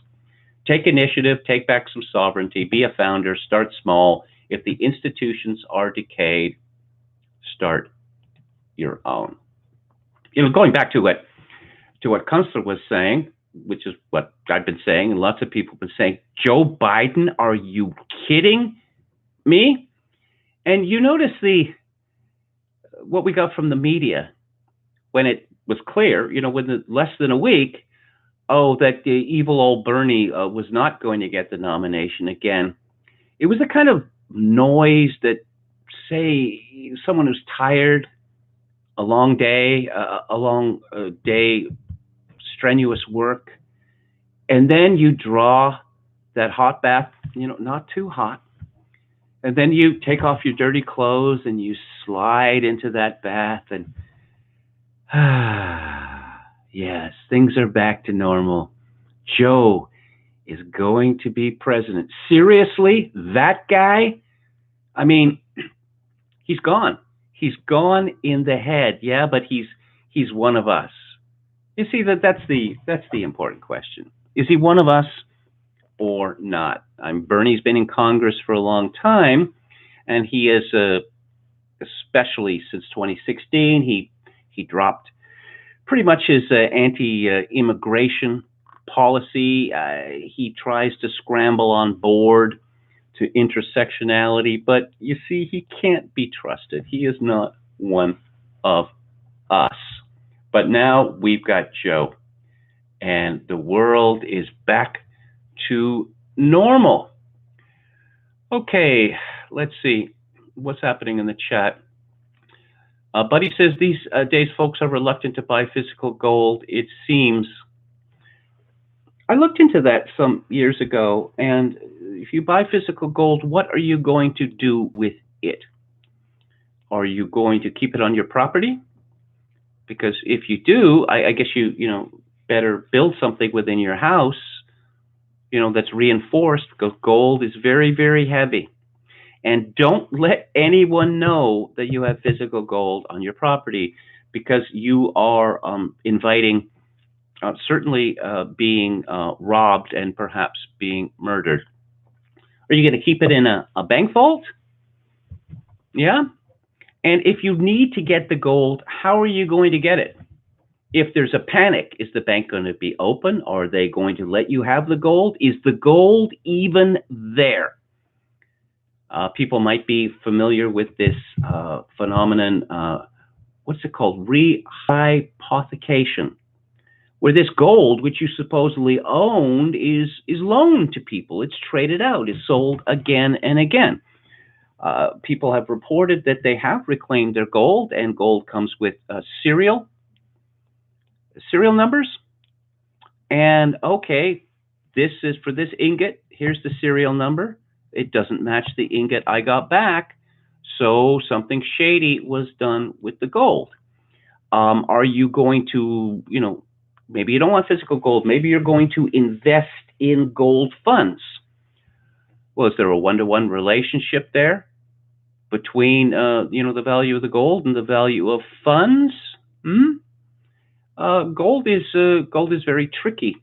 S1: Take initiative, take back some sovereignty, be a founder, start small. If the institutions are decayed, start your own. Going back to what Kunstler was saying, which is what I've been saying, and lots of people have been saying, Joe Biden, are you kidding me? And you notice what we got from the media when it was clear, within less than a week, oh, that the evil old Bernie was not going to get the nomination again. It was the kind of noise that, say, someone who's tired, a long day, strenuous work, and then you draw that hot bath, not too hot, and then you take off your dirty clothes and you slide into that bath, and yes, things are back to normal. Joe is going to be president. Seriously, that guy? I mean, he's gone. He's gone in the head. Yeah, but he's one of us. You see, that's the important question. Is he one of us or not? Bernie's been in Congress for a long time, and he is especially since 2016. He dropped pretty much his anti-immigration policy. He tries to scramble on board to intersectionality, but you see, he can't be trusted. He is not one of us. But now we've got Joe, and the world is back to normal. Okay, let's see what's happening in the chat. Buddy says these days folks are reluctant to buy physical gold. It seems. I looked into that some years ago, and if you buy physical gold, what are you going to do with it? Are you going to keep it on your property? Because if you do, I guess you better build something within your house, that's reinforced, because gold is very, very heavy. And don't let anyone know that you have physical gold on your property, because you are inviting certainly being robbed and perhaps being murdered. Are you going to keep it in a bank vault? Yeah. And if you need to get the gold, how are you going to get it? If there's a panic, is the bank going to be open? Are they going to let you have the gold? Is the gold even there? People might be familiar with this phenomenon. What's it called? Rehypothecation, where this gold, which you supposedly owned, is loaned to people. It's traded out. It's sold again and again. People have reported that they have reclaimed their gold, and gold comes with serial numbers. And okay, this is for this ingot. Here's the serial number. It doesn't match the ingot I got back, so something shady was done with the gold. Are you going to, maybe you don't want physical gold. Maybe you're going to invest in gold funds. Well, is there a one-to-one relationship there between, the value of the gold and the value of funds? Gold is very tricky.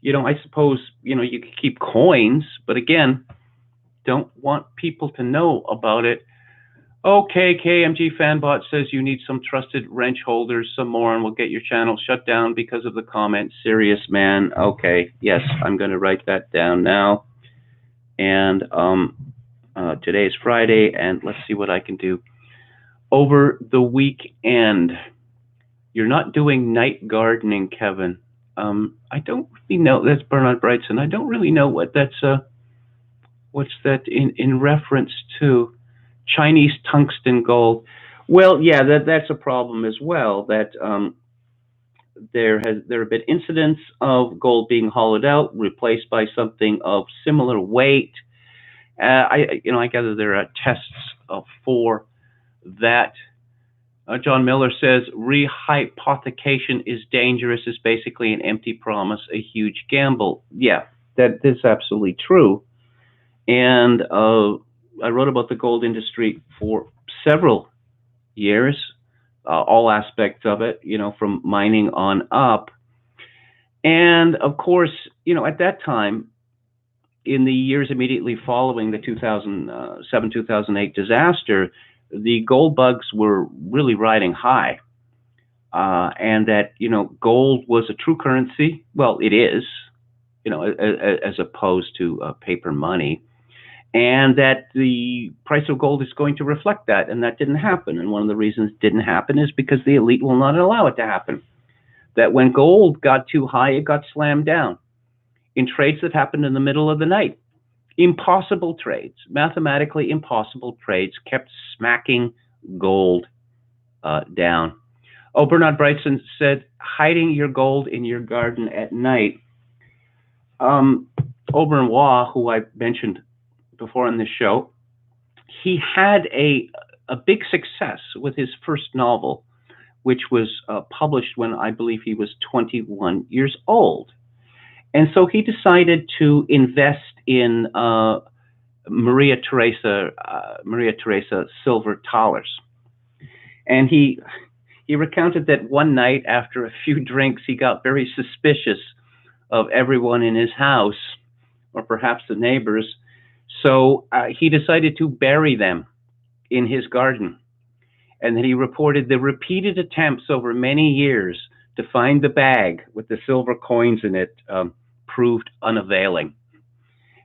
S1: I suppose, you could keep coins, but again, don't want people to know about it. Okay, KMG Fanbot says you need some trusted wrench holders, some more, and we'll get your channel shut down because of the comment. Serious man. Okay, yes, I'm going to write that down now. And today is Friday, and let's see what I can do over the weekend. You're not doing night gardening, Kevin. I don't really know. That's Bernard Brightson. I don't really know what that's. What's that in reference to? Chinese tungsten gold. Well, yeah, that's a problem as well. That there have been incidents of gold being hollowed out, replaced by something of similar weight. I gather there are tests for that. John Miller says rehypothecation is dangerous. Is basically an empty promise, a huge gamble. Yeah, that is absolutely true. And I wrote about the gold industry for several years, all aspects of it, from mining on up. And of course, at that time, in the years immediately following the 2007-2008 disaster, the gold bugs were really riding high. And that, gold was a true currency. Well, it is, as opposed to paper money. And that the price of gold is going to reflect that, and that didn't happen. And one of the reasons it didn't happen is because the elite will not allow it to happen. that when gold got too high, it got slammed down in trades that happened in the middle of the night. Impossible trades, mathematically impossible trades, kept smacking gold down. Oh, Bernard Brightson said, hiding your gold in your garden at night. Oberon Waugh, who I mentioned before on this show, he had a big success with his first novel, which was published when I believe he was 21 years old. And so he decided to invest in Maria Teresa silver thalers. And he recounted that one night after a few drinks, he got very suspicious of everyone in his house, or perhaps the neighbors. So he decided to bury them in his garden. And then he reported the repeated attempts over many years to find the bag with the silver coins in it proved unavailing.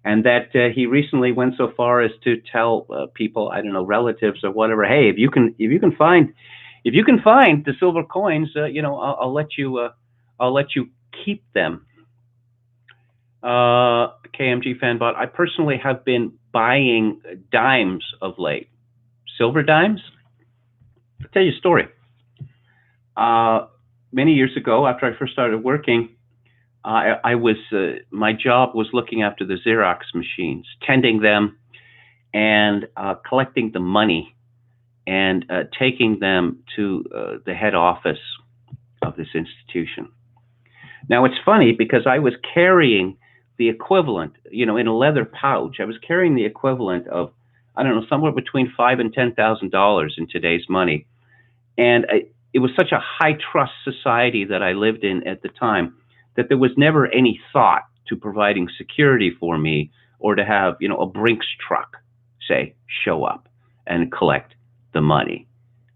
S1: And that he recently went so far as to tell people, I don't know, relatives or whatever, hey, if you can find the silver coins, I'll let you keep them. KMG Fanbot, I personally have been buying dimes of late. Silver dimes? I'll tell you a story. Many years ago, after I first started working, I was my job was looking after the Xerox machines, tending them, and collecting the money, and taking them to the head office of this institution. Now it's funny because I was carrying the equivalent, in a leather pouch. I was carrying the equivalent of, I don't know, somewhere between $5,000 and $10,000 in today's money, and it was such a high trust society that I lived in at the time that there was never any thought to providing security for me, or to have, a Brinks truck, say, show up and collect the money,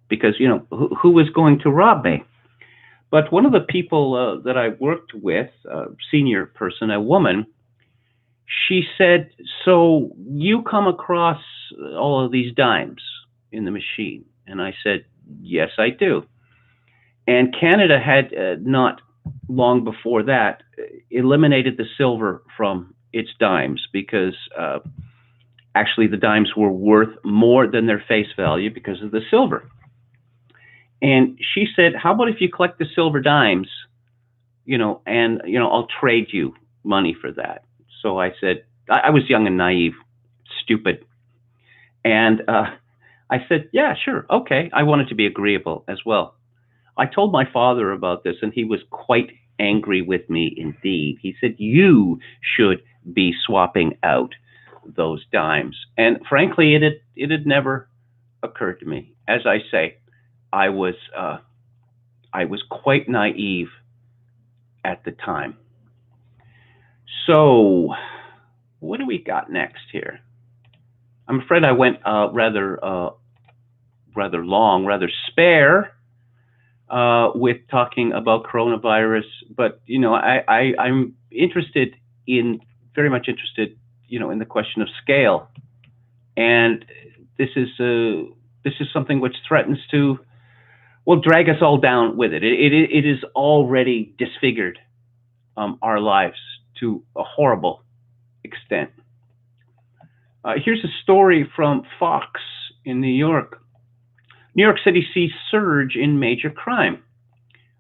S1: because, who was going to rob me? But one of the people that I worked with, a senior person, a woman, she said, so you come across all of these dimes in the machine? And I said, yes, I do. And Canada had not long before that eliminated the silver from its dimes, because actually the dimes were worth more than their face value because of the silver. And she said, how about if you collect the silver dimes, and I'll trade you money for that. So I said, I was young and naive, stupid, and I said, yeah, sure, okay. I wanted to be agreeable as well. I told my father about this, and he was quite angry with me indeed. He said, you should be swapping out those dimes. And frankly, it had never occurred to me. As I say, I was quite naive at the time. So what do we got next here? I'm afraid I went rather long, rather spare with talking about coronavirus, but I'm very much interested, in the question of scale, and this is something which threatens to, drag us all down with it. It is already disfigured our lives to a horrible extent. Here's a story from Fox in New York. New York City sees surge in major crime.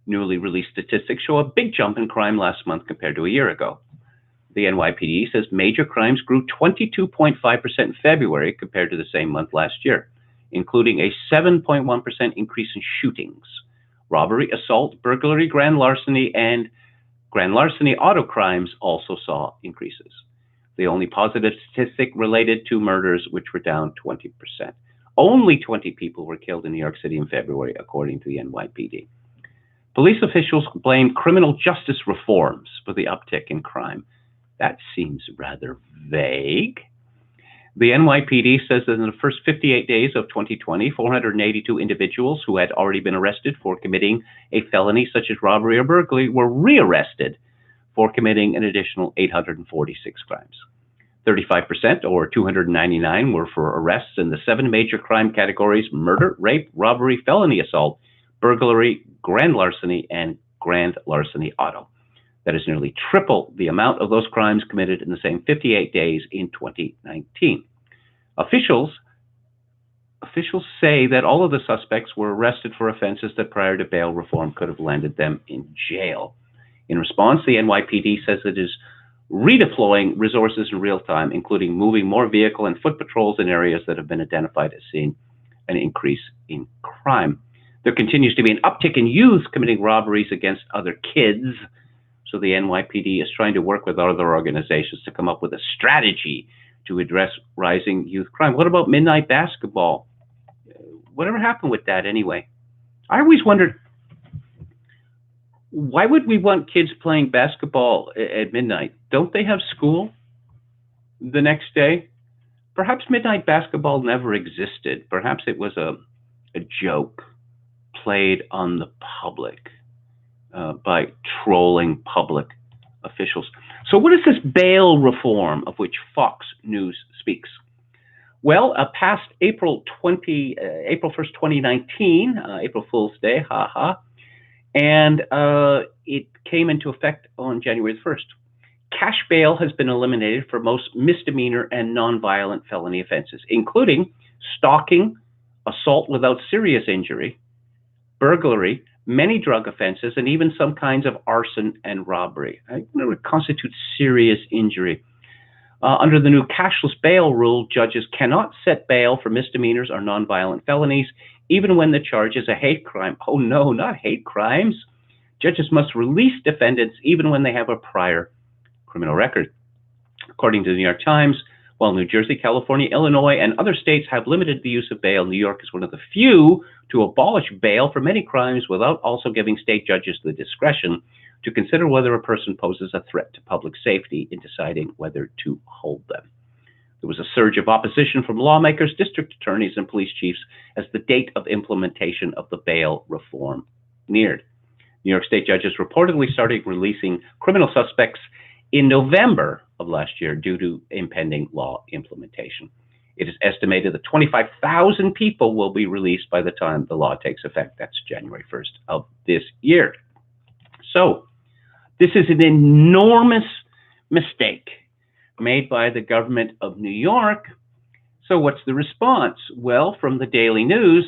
S1: Newly released statistics show a big jump in crime last month compared to a year ago. The NYPD says major crimes grew 22.5% in February compared to the same month last year, including a 7.1% increase in shootings. Robbery, assault, burglary, grand larceny auto crimes also saw increases. The only positive statistic related to murders, which were down 20%. Only 20 people were killed in New York City in February, according to the NYPD. Police officials blame criminal justice reforms for the uptick in crime. That seems rather vague. The NYPD says that in the first 58 days of 2020, 482 individuals who had already been arrested for committing a felony such as robbery or burglary were rearrested for committing an additional 846 crimes. 35%, or 299, were for arrests in the 7 major crime categories: murder, rape, robbery, felony assault, burglary, grand larceny, and grand larceny auto. That is nearly triple the amount of those crimes committed in the same 58 days in 2019. Officials say that all of the suspects were arrested for offenses that prior to bail reform could have landed them in jail. In response, the NYPD says it is redeploying resources in real time, including moving more vehicle and foot patrols in areas that have been identified as seeing an increase in crime. There continues to be an uptick in youth committing robberies against other kids. So the NYPD is trying to work with other organizations to come up with a strategy to address rising youth crime. What about midnight basketball? Whatever happened with that anyway? I always wondered, why would we want kids playing basketball at midnight? Don't they have school the next day? Perhaps midnight basketball never existed. Perhaps it was a joke played on the public by trolling public officials. So what is this bail reform of which Fox News speaks? Well, past April 1st, 2019, April Fool's Day, haha, and it came into effect on January 1st. Cash bail has been eliminated for most misdemeanor and nonviolent felony offenses, including stalking, assault without serious injury, burglary, many drug offenses, and even some kinds of arson and robbery. It would constitute serious injury. Under the new cashless bail rule, judges cannot set bail for misdemeanors or nonviolent felonies, even when the charge is a hate crime. Oh no, not hate crimes. Judges must release defendants even when they have a prior criminal record. According to the New York Times, while New Jersey, California, Illinois, and other states have limited the use of bail, New York is one of the few to abolish bail for many crimes without also giving state judges the discretion to consider whether a person poses a threat to public safety in deciding whether to hold them. There was a surge of opposition from lawmakers, district attorneys, and police chiefs as the date of implementation of the bail reform neared. New York State judges reportedly started releasing criminal suspects in November of last year due to impending law implementation. It is estimated that 25,000 people will be released by the time the law takes effect. That's January 1st of this year. So this is an enormous mistake made by the government of New York. So what's the response? Well, from the Daily News,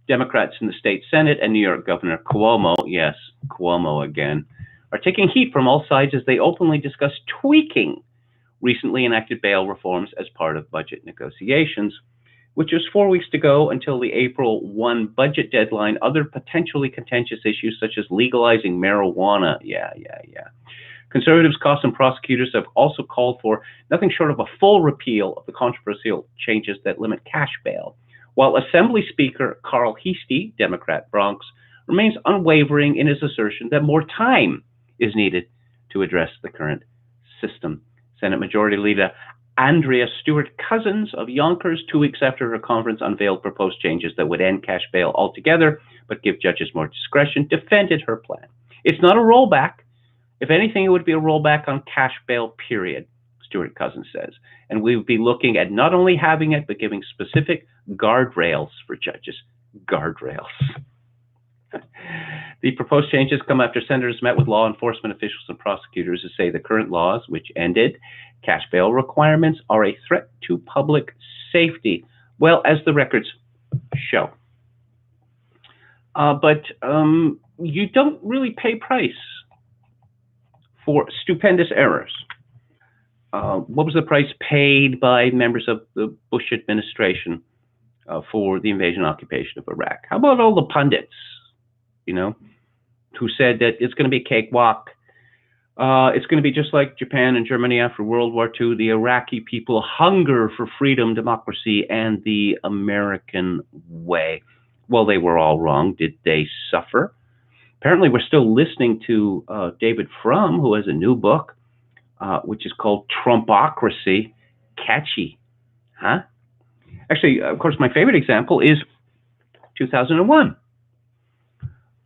S1: Democrats in the state Senate and New York Governor Cuomo, yes, Cuomo again, are taking heat from all sides as they openly discuss tweaking recently enacted bail reforms as part of budget negotiations, which is 4 weeks to go until the April 1 budget deadline. Other potentially contentious issues such as legalizing marijuana. Yeah. Conservatives, costs, and prosecutors have also called for nothing short of a full repeal of the controversial changes that limit cash bail, while Assembly Speaker Carl Heastie, Democrat Bronx, remains unwavering in his assertion that more time is needed to address the current system. Senate Majority Leader Andrea Stewart-Cousins of Yonkers, 2 weeks after her conference unveiled proposed changes that would end cash bail altogether but give judges more discretion, defended her plan. It's not a rollback. If anything, it would be a rollback on cash bail, period, Stewart-Cousins says. And we would be looking at not only having it, but giving specific guardrails for judges. Guardrails. The proposed changes come after senators met with law enforcement officials and prosecutors who say the current laws, which ended cash bail requirements, are a threat to public safety. Well, as the records show. But you don't really pay price for stupendous errors. What was the price paid by members of the Bush administration for the invasion and occupation of Iraq? How about all the pundits, who said that it's going to be a cakewalk? It's going to be just like Japan and Germany after World War II. The Iraqi people hunger for freedom, democracy, and the American way. Well, they were all wrong. Did they suffer? Apparently, we're still listening to David Frum, who has a new book, which is called Trumpocracy. Catchy, huh? Actually, of course, my favorite example is 2001.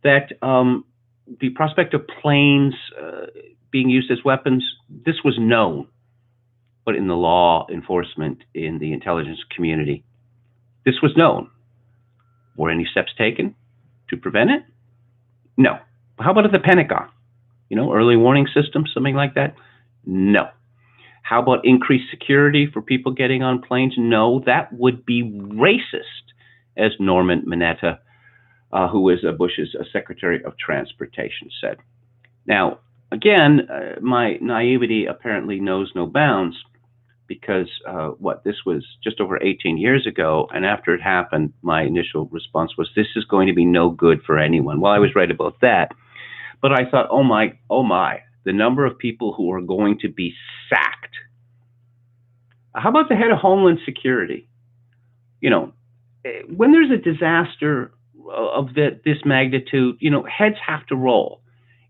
S1: That the prospect of planes being used as weapons, this was known, but in the law enforcement, in the intelligence community, this was known. Were any steps taken to prevent it? No. How about at the Pentagon? Early warning system, something like that? No. How about increased security for people getting on planes? No, that would be racist, as Norman Mineta, who was Bush's Secretary of Transportation, said. Now, again, my naivety apparently knows no bounds because this was just over 18 years ago, and after it happened, my initial response was, this is going to be no good for anyone. Well, I was right about that, but I thought, oh my, the number of people who are going to be sacked. How about the head of Homeland Security? When there's a disaster of this magnitude, heads have to roll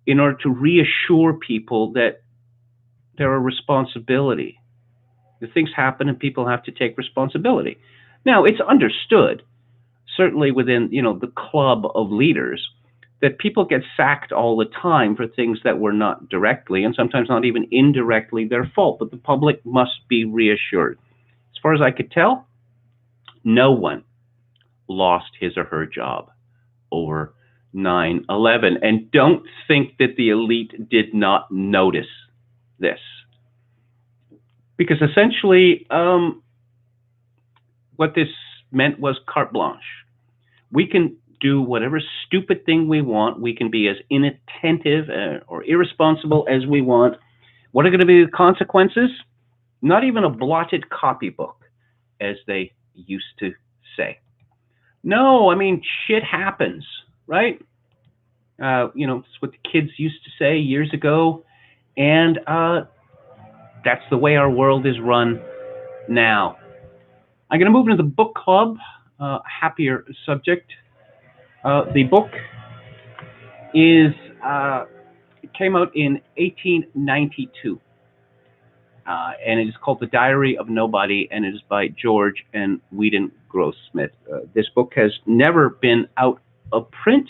S1: in order to reassure people that there are responsibility. The things happen and people have to take responsibility. Now, it's understood, certainly within the club of leaders, that people get sacked all the time for things that were not directly and sometimes not even indirectly their fault, but the public must be reassured. As far as I could tell, no one lost his or her job over 9/11. And don't think that the elite did not notice this. Because essentially, what this meant was carte blanche. We can do whatever stupid thing we want. We can be as inattentive or irresponsible as we want. What are going to be the consequences? Not even a blotted copybook, as they used to say. No, I mean, shit happens, right? It's what the kids used to say years ago. And that's the way our world is run now. I'm going to move into the book club, happier subject. The book it came out in 1892, and it is called The Diary of Nobody, and it is by George and Whedon Grossmith. This book has never been out of print.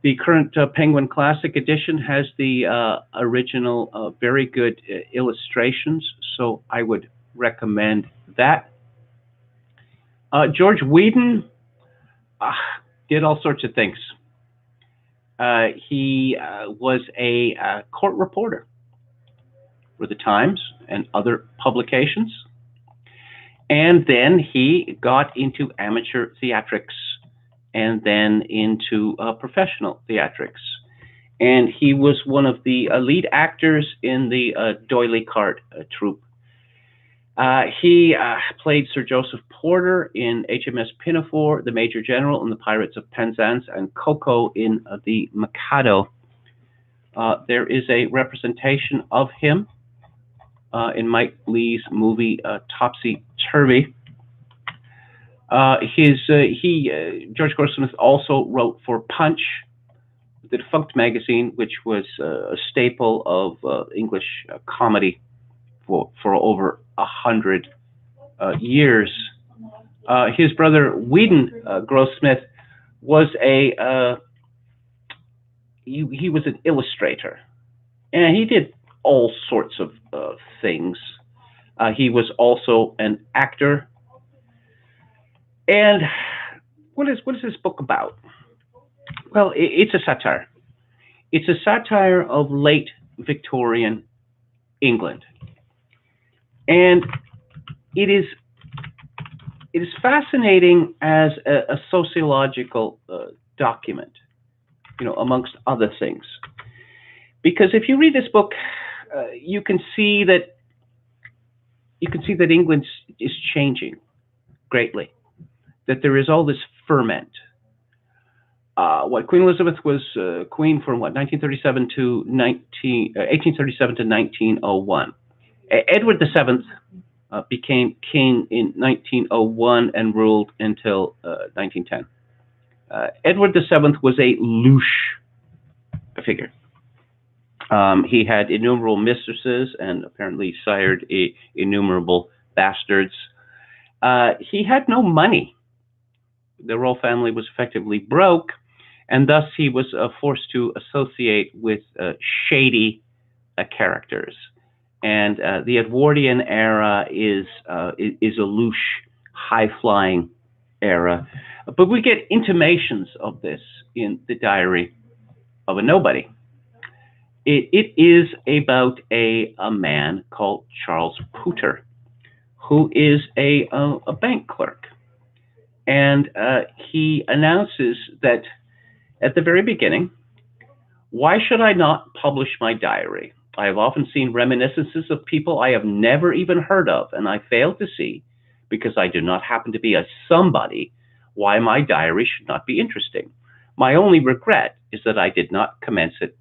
S1: The current Penguin Classic edition has the original very good illustrations, so I would recommend that. George Whedon did all sorts of things. He was a court reporter for the Times and other publications. And then he got into amateur theatrics and then into professional theatrics. And he was one of the lead actors in the D'Oyly Carte troupe. He played Sir Joseph Porter in HMS Pinafore, the Major General in the Pirates of Penzance, and Coco in the Mikado. There is a representation of him in Mike Leigh's movie Topsy Turvy. George Grossmith also wrote for Punch, the defunct magazine, which was a staple of English comedy for over 100 years. His brother Whedon Grossmith was he was an illustrator, and he did all sorts of things. He was also an actor. And what is this book about? Well, it's a satire. It's a satire of late Victorian England. And it is fascinating as a sociological document, amongst other things. Because if you read this book, you can see that England is changing greatly. That there is all this ferment. Queen Elizabeth was queen from 1837 to 1901. Edward VII became king in 1901 and ruled until 1910. Edward VII was a louche figure. He had innumerable mistresses and apparently sired innumerable bastards. He had no money. The royal family was effectively broke, and thus he was forced to associate with shady characters. And the Edwardian era is a louche, high-flying era. But we get intimations of this in the diary of a nobody. It is about a man called Charles Pooter, who is a bank clerk. And he announces that at the very beginning, why should I not publish my diary? I have often seen reminiscences of people I have never even heard of, and I fail to see, because I do not happen to be a somebody, why my diary should not be interesting. My only regret is that I did not commence it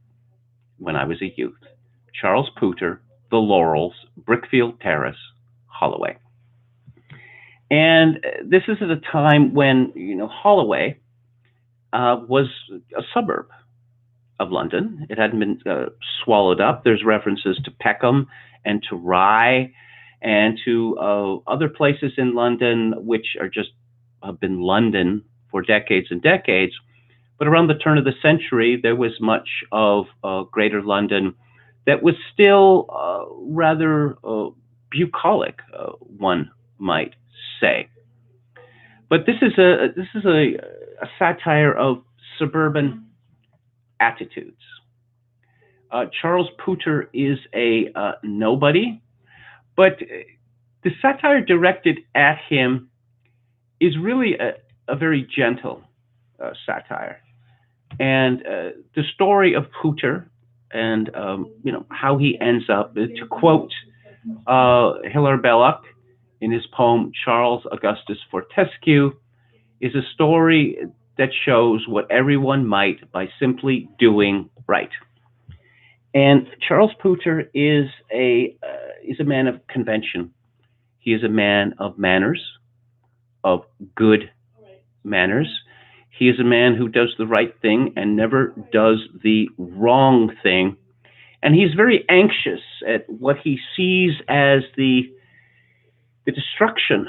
S1: when I was a youth. Charles Pooter, The Laurels, Brickfield Terrace, Holloway. And this is at a time when, Holloway was a suburb of London. It hadn't been swallowed up. There's references to Peckham and to Rye and to other places in London, which are just have been London for decades and decades. But around the turn of the century, there was much of Greater London that was still rather bucolic, one might say. But this is a satire of suburban attitudes. Charles Pooter is a nobody, but the satire directed at him is really a very gentle satire. And the story of Pooter and how he ends up, to quote Hilaire Belloc in his poem Charles Augustus Fortescue, is a story that shows what everyone might by simply doing right. And Charles Pooter is a man of convention. He is a man of manners, of good manners. He is a man who does the right thing and never does the wrong thing. And he's very anxious at what he sees as the destruction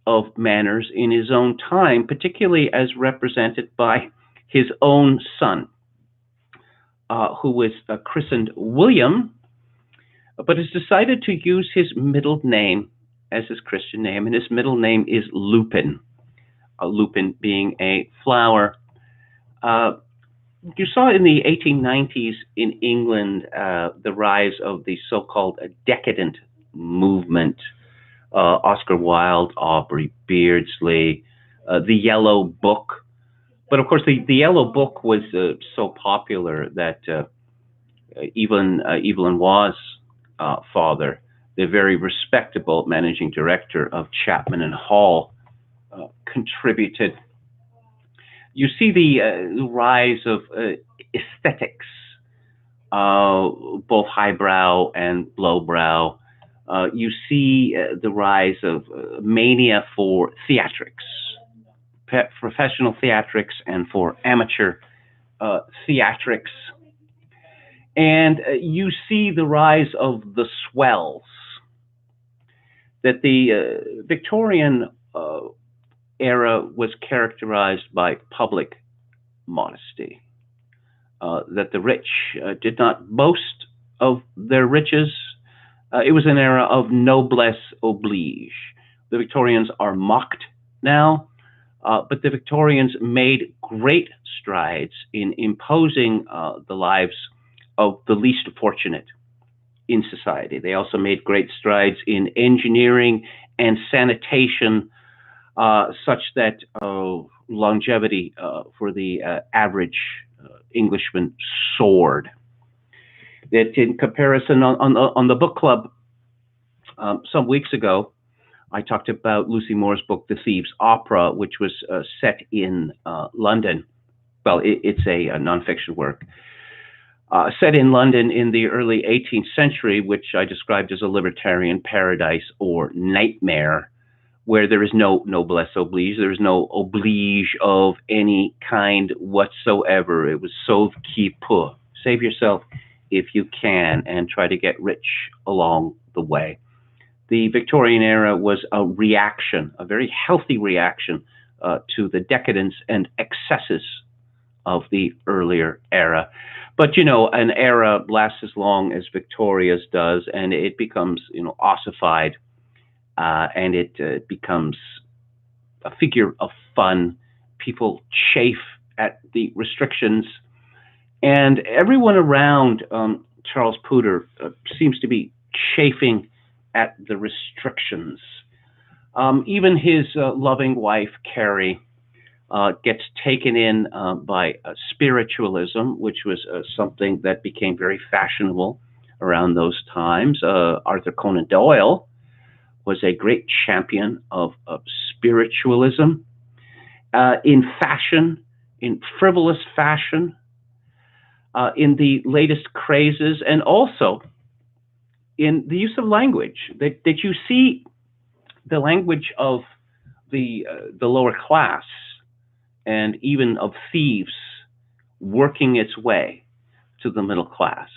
S1: of manners in his own time, particularly as represented by his own son, who was christened William, but has decided to use his middle name as his Christian name, and his middle name is Lupin, lupin being a flower. You saw in the 1890s in England the rise of the so-called decadent movement. Oscar Wilde, Aubrey Beardsley, the Yellow Book. But of course, the Yellow Book was so popular that Evelyn Waugh's father, the very respectable managing director of Chapman and Hall, contributed. You see the rise of aesthetics, both highbrow and lowbrow. You see the rise of mania for theatrics, professional theatrics, and for amateur theatrics. And you see the rise of the swells, that the Victorian era was characterized by public modesty, that the rich did not boast of their riches. It was an era of noblesse oblige. The Victorians are mocked now, but the Victorians made great strides in imposing the lives of the least fortunate in society. They also made great strides in engineering and sanitation, such that longevity for the average Englishman soared. That in comparison, on the book club some weeks ago, I talked about Lucy Moore's book, The Thieves Opera, which was set in London. Well, it's a nonfiction work. Set in London in the early 18th century, which I described as a libertarian paradise or nightmare, where there is no noblesse oblige, there is no oblige of any kind whatsoever. It was sauve qui peut, save yourself if you can, and try to get rich along the way. The Victorian era was a reaction, a very healthy reaction to the decadence and excesses of the earlier era. But, an era lasts as long as Victoria's does, and it becomes, ossified, and it becomes a figure of fun. People chafe at the restrictions, And everyone around Charles Pooter seems to be chafing at the restrictions. Even his loving wife, Carrie, gets taken in by spiritualism, which was something that became very fashionable around those times. Arthur Conan Doyle was a great champion of spiritualism in fashion, in frivolous fashion, in the latest crazes, and also in the use of language. That you see the language of the lower class and even of thieves working its way to the middle class.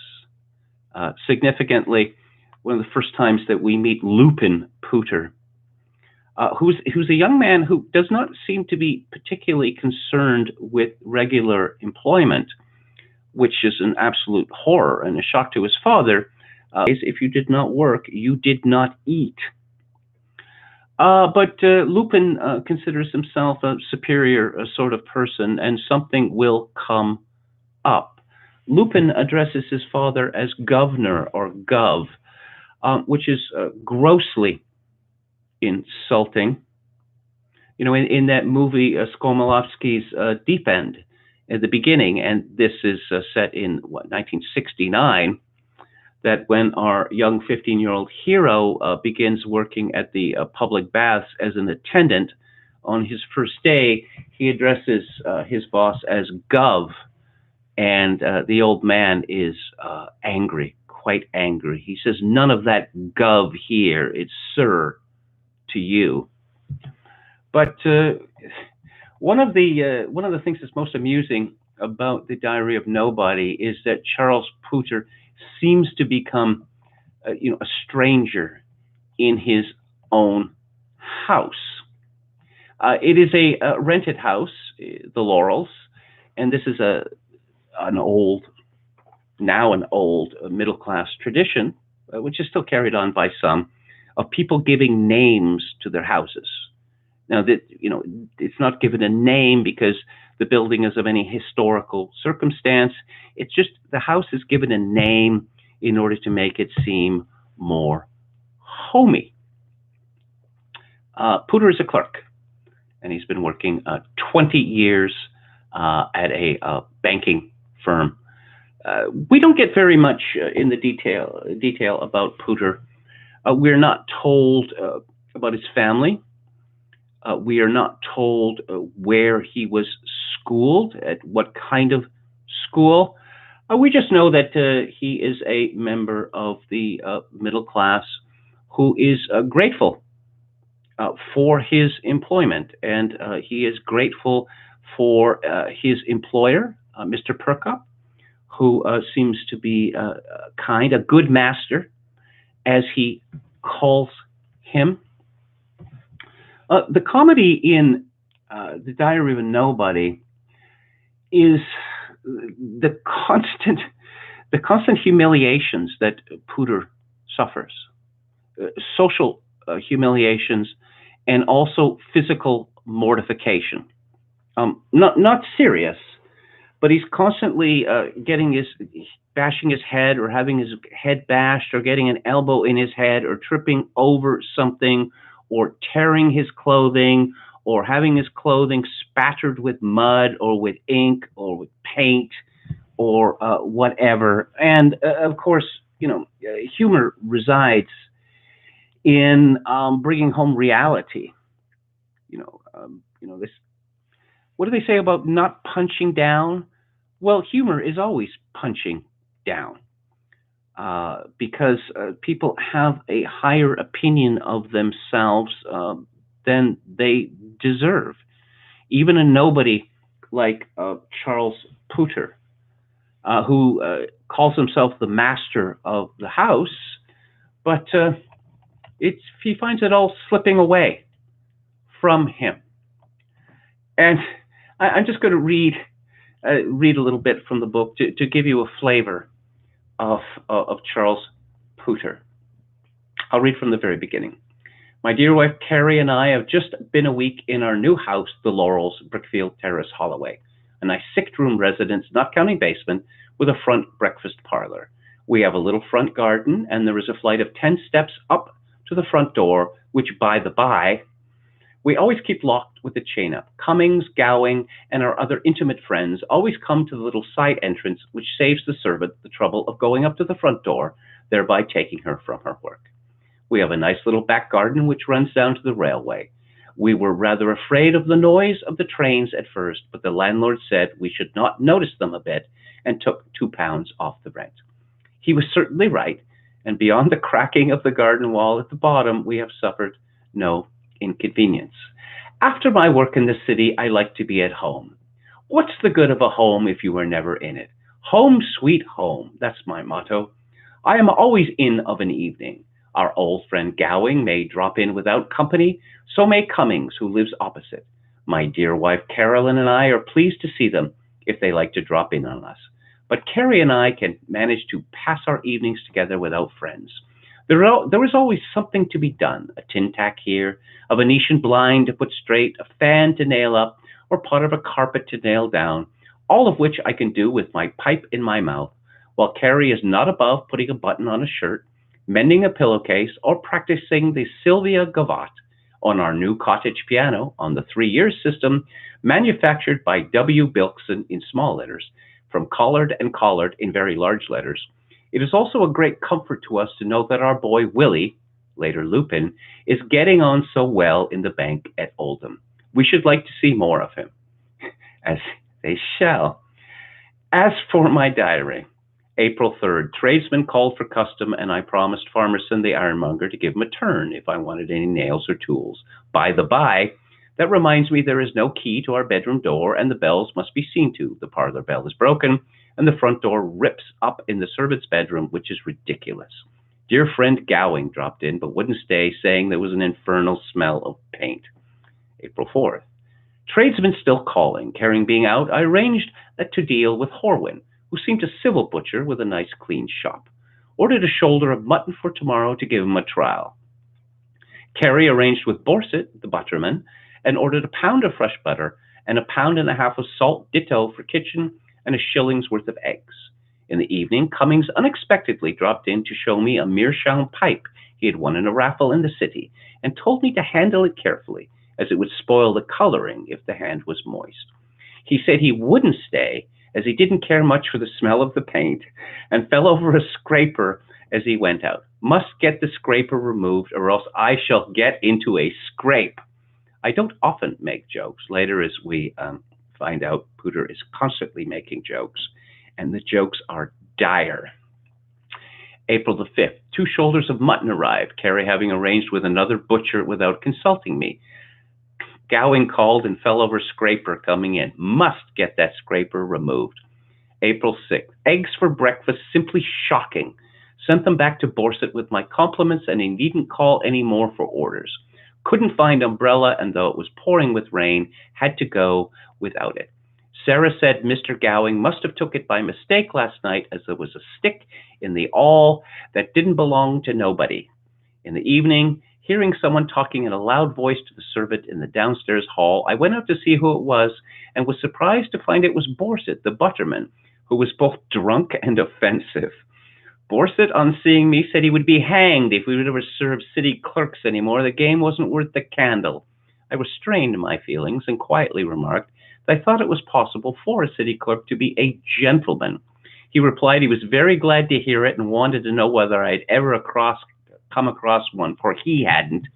S1: Significantly, one of the first times that we meet Lupin Pooter, who's a young man who does not seem to be particularly concerned with regular employment, which is an absolute horror and a shock to his father. If you did not work, you did not eat. But Lupin considers himself a superior sort of person, and something will come up. Lupin addresses his father as governor or gov, which is grossly insulting. You know, in that movie, Skomalovsky's Deep End, at the beginning, and this is set in, 1969, that when our young 15-year-old hero begins working at the public baths as an attendant, on his first day, he addresses his boss as Gov, and the old man is angry, quite angry. He says, "None of that Gov here, it's sir to you." But one of the things that's most amusing about the Diary of Nobody is that Charles Pooter seems to become, a stranger in his own house. It is a rented house, the Laurels, and this is an old middle class tradition, which is still carried on by some, of people giving names to their houses. Now that it's not given a name because the building is of any historical circumstance. It's just the house is given a name in order to make it seem more homey. Pooter is a clerk, and he's been working 20 years at a banking firm. We don't get very much in the detail about Pooter. We're not told about his family. We are not told where he was schooled, at what kind of school. We just know that he is a member of the middle class who is grateful for his employment, and he is grateful for his employer, Mr. Perkup, who seems to be kind, a good master, as he calls him. The comedy in The Diary of a Nobody is the constant humiliations that Pooter suffers, social humiliations, and also physical mortification. Not serious, but he's constantly bashing his head, or having his head bashed, or getting an elbow in his head, or tripping over something, or tearing his clothing, or having his clothing spattered with mud, or with ink, or with paint, or whatever. And of course, humor resides in bringing home reality. This. What do they say about not punching down? Well, humor is always punching down. Because people have a higher opinion of themselves than they deserve. Even a nobody like Charles Pooter, who calls himself the master of the house, but he finds it all slipping away from him. And I'm just going to read a little bit from the book to give you a flavor of Charles Pooter. I'll read from the very beginning. My dear wife Carrie and I have just been a week in our new house, the Laurels, Brickfield Terrace, Holloway. a nice six-room residence, not counting basement, with a front breakfast parlor. We have a little front garden, and there is a flight of 10 steps up to the front door, which, by the by, we always keep locked with the chain up. Cummings, Gowing, and our other intimate friends always come to the little side entrance, which saves the servant the trouble of going up to the front door, thereby taking her from her work. We have a nice little back garden which runs down to the railway. We were rather afraid of the noise of the trains at first, but the landlord said we should not notice them a bit and took £2 off the rent. He was certainly right, and beyond the cracking of the garden wall at the bottom, we have suffered no inconvenience. After my work in the city, I like to be at home. What's the good of a home if you are never in it? Home sweet home, that's my motto. I am always in of an evening. Our old friend Gowing may drop in without company, so may Cummings, who lives opposite. My dear wife Carolyn and I are pleased to see them if they like to drop in on us. But Carrie and I can manage to pass our evenings together without friends. There is always something to be done, a tin tack here, a Venetian blind to put straight, a fan to nail up, or part of a carpet to nail down, all of which I can do with my pipe in my mouth, while Carrie is not above putting a button on a shirt, mending a pillowcase, or practicing the Sylvia Gavotte on our new cottage piano on the 3-year system, manufactured by W. Bilkson in small letters, from Collard and Collard in very large letters. It is also a great comfort to us to know that our boy Willie, later Lupin, is getting on so well in the bank at Oldham. We should like to see more of him, as they shall. As for my diary, April 3rd, tradesman called for custom, and I promised Farmerson the ironmonger to give him a turn if I wanted any nails or tools. By the by, that reminds me there is no key to our bedroom door, and the bells must be seen to. The parlor bell is broken, and the front door rips up in the servant's bedroom, which is ridiculous. Dear friend Gowing dropped in, but wouldn't stay, saying there was an infernal smell of paint. April 4th. Tradesmen still calling. Carrying being out, I arranged to deal with Horwin, who seemed a civil butcher with a nice clean shop. Ordered a shoulder of mutton for tomorrow to give him a trial. Carrie arranged with Borset, the butterman, and ordered a pound of fresh butter and a pound and a half of salt ditto for kitchen and a shilling's worth of eggs. In the evening, Cummings unexpectedly dropped in to show me a meerschaum pipe he had won in a raffle in the city, and told me to handle it carefully, as it would spoil the coloring if the hand was moist. He said he wouldn't stay, as he didn't care much for the smell of the paint, and fell over a scraper as he went out. Must get the scraper removed, or else I shall get into a scrape. I don't often make jokes. Later, as we find out, Pooter is constantly making jokes, and the jokes are dire. April the 5th, 2 shoulders of mutton arrived, Carrie having arranged with another butcher without consulting me. Gowing called and fell over scraper coming in. Must get that scraper removed. April 6th, eggs for breakfast, simply shocking. Sent them back to Borset with my compliments, and he needn't call any more for orders. Couldn't find umbrella, and though it was pouring with rain, had to go without it. Sarah said Mr. Gowing must have took it by mistake last night, as there was a stick in the awl that didn't belong to nobody. In the evening, hearing someone talking in a loud voice to the servant in the downstairs hall, I went out to see who it was, and was surprised to find it was Borset, the butterman, who was both drunk and offensive. Borset, on seeing me, said he would be hanged if we would ever serve city clerks anymore. The game wasn't worth the candle. I restrained my feelings and quietly remarked that I thought it was possible for a city clerk to be a gentleman. He replied he was very glad to hear it and wanted to know whether I had ever come across one, for he hadn't.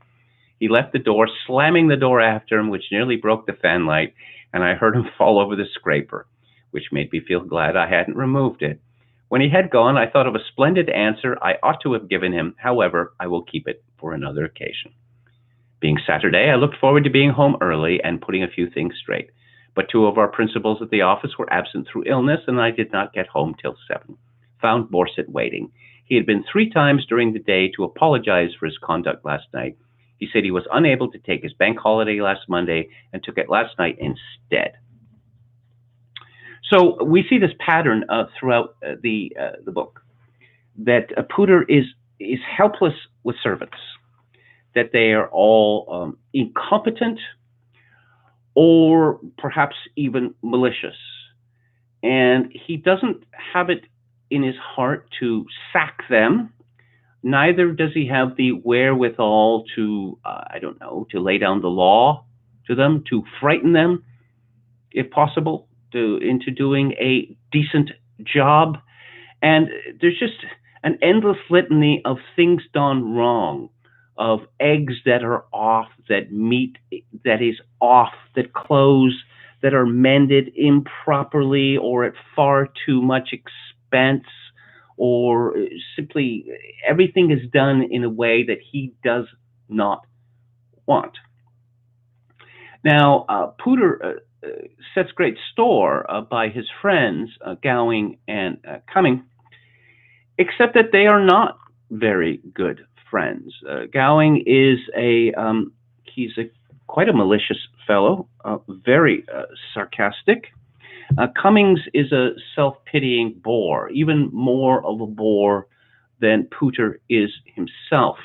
S1: He left the door, slamming the door after him, which nearly broke the fanlight, and I heard him fall over the scraper, which made me feel glad I hadn't removed it. When he had gone, I thought of a splendid answer I ought to have given him. However, I will keep it for another occasion. Being Saturday, I looked forward to being home early and putting a few things straight. But 2 of our principals at the office were absent through illness, and I did not get home till 7. Found Borset waiting. He had been 3 times during the day to apologize for his conduct last night. He said he was unable to take his bank holiday last Monday and took it last night instead. So we see this pattern throughout the book, that Pooter is helpless with servants, that they are all incompetent or perhaps even malicious. and he doesn't have it in his heart to sack them. Neither does he have the wherewithal to, I don't know, to lay down the law to them, to frighten them, if possible, into doing a decent job. And there's just an endless litany of things done wrong, of eggs that are off, that meat that is off, that clothes that are mended improperly or at far too much expense, or simply everything is done in a way that he does not want. Now, Pooter sets great store by his friends, Gowing and Cumming, except that they are not very good friends. Gowing is he's quite a malicious fellow, very sarcastic. Cummings is a self-pitying bore, even more of a bore than Pooter is himself.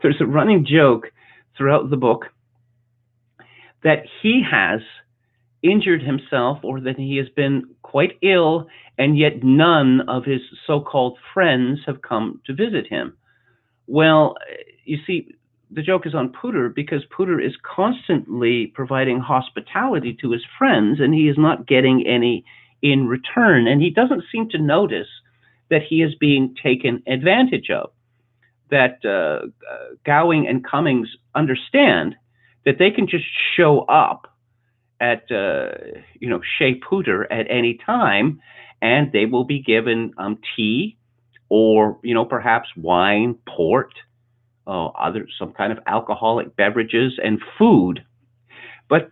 S1: There's a running joke throughout the book that he has injured himself or that he has been quite ill, and yet none of his so-called friends have come to visit him. Well, you see, the joke is on Pooter because Pooter is constantly providing hospitality to his friends, and he is not getting any in return. And he doesn't seem to notice that he is being taken advantage of, that Gowing and Cummings understand that they can just show up at Chez Pooter at any time, and they will be given tea, or perhaps wine, port, some kind of alcoholic beverages and food. But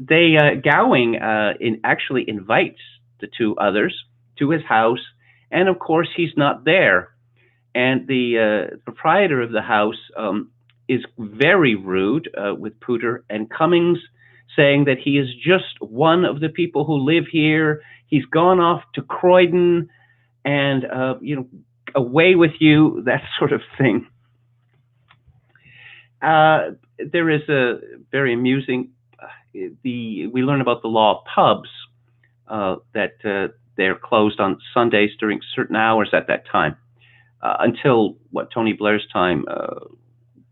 S1: Gowing actually invites the two others to his house, and of course he's not there. And the proprietor of the house is very rude with Pooter, and Cummings saying that he is just one of the people who live here. He's gone off to Croydon, and away with you, that sort of thing. There is a very amusing. We learn about the law of pubs, that they're closed on Sundays during certain hours at that time. Until Tony Blair's time,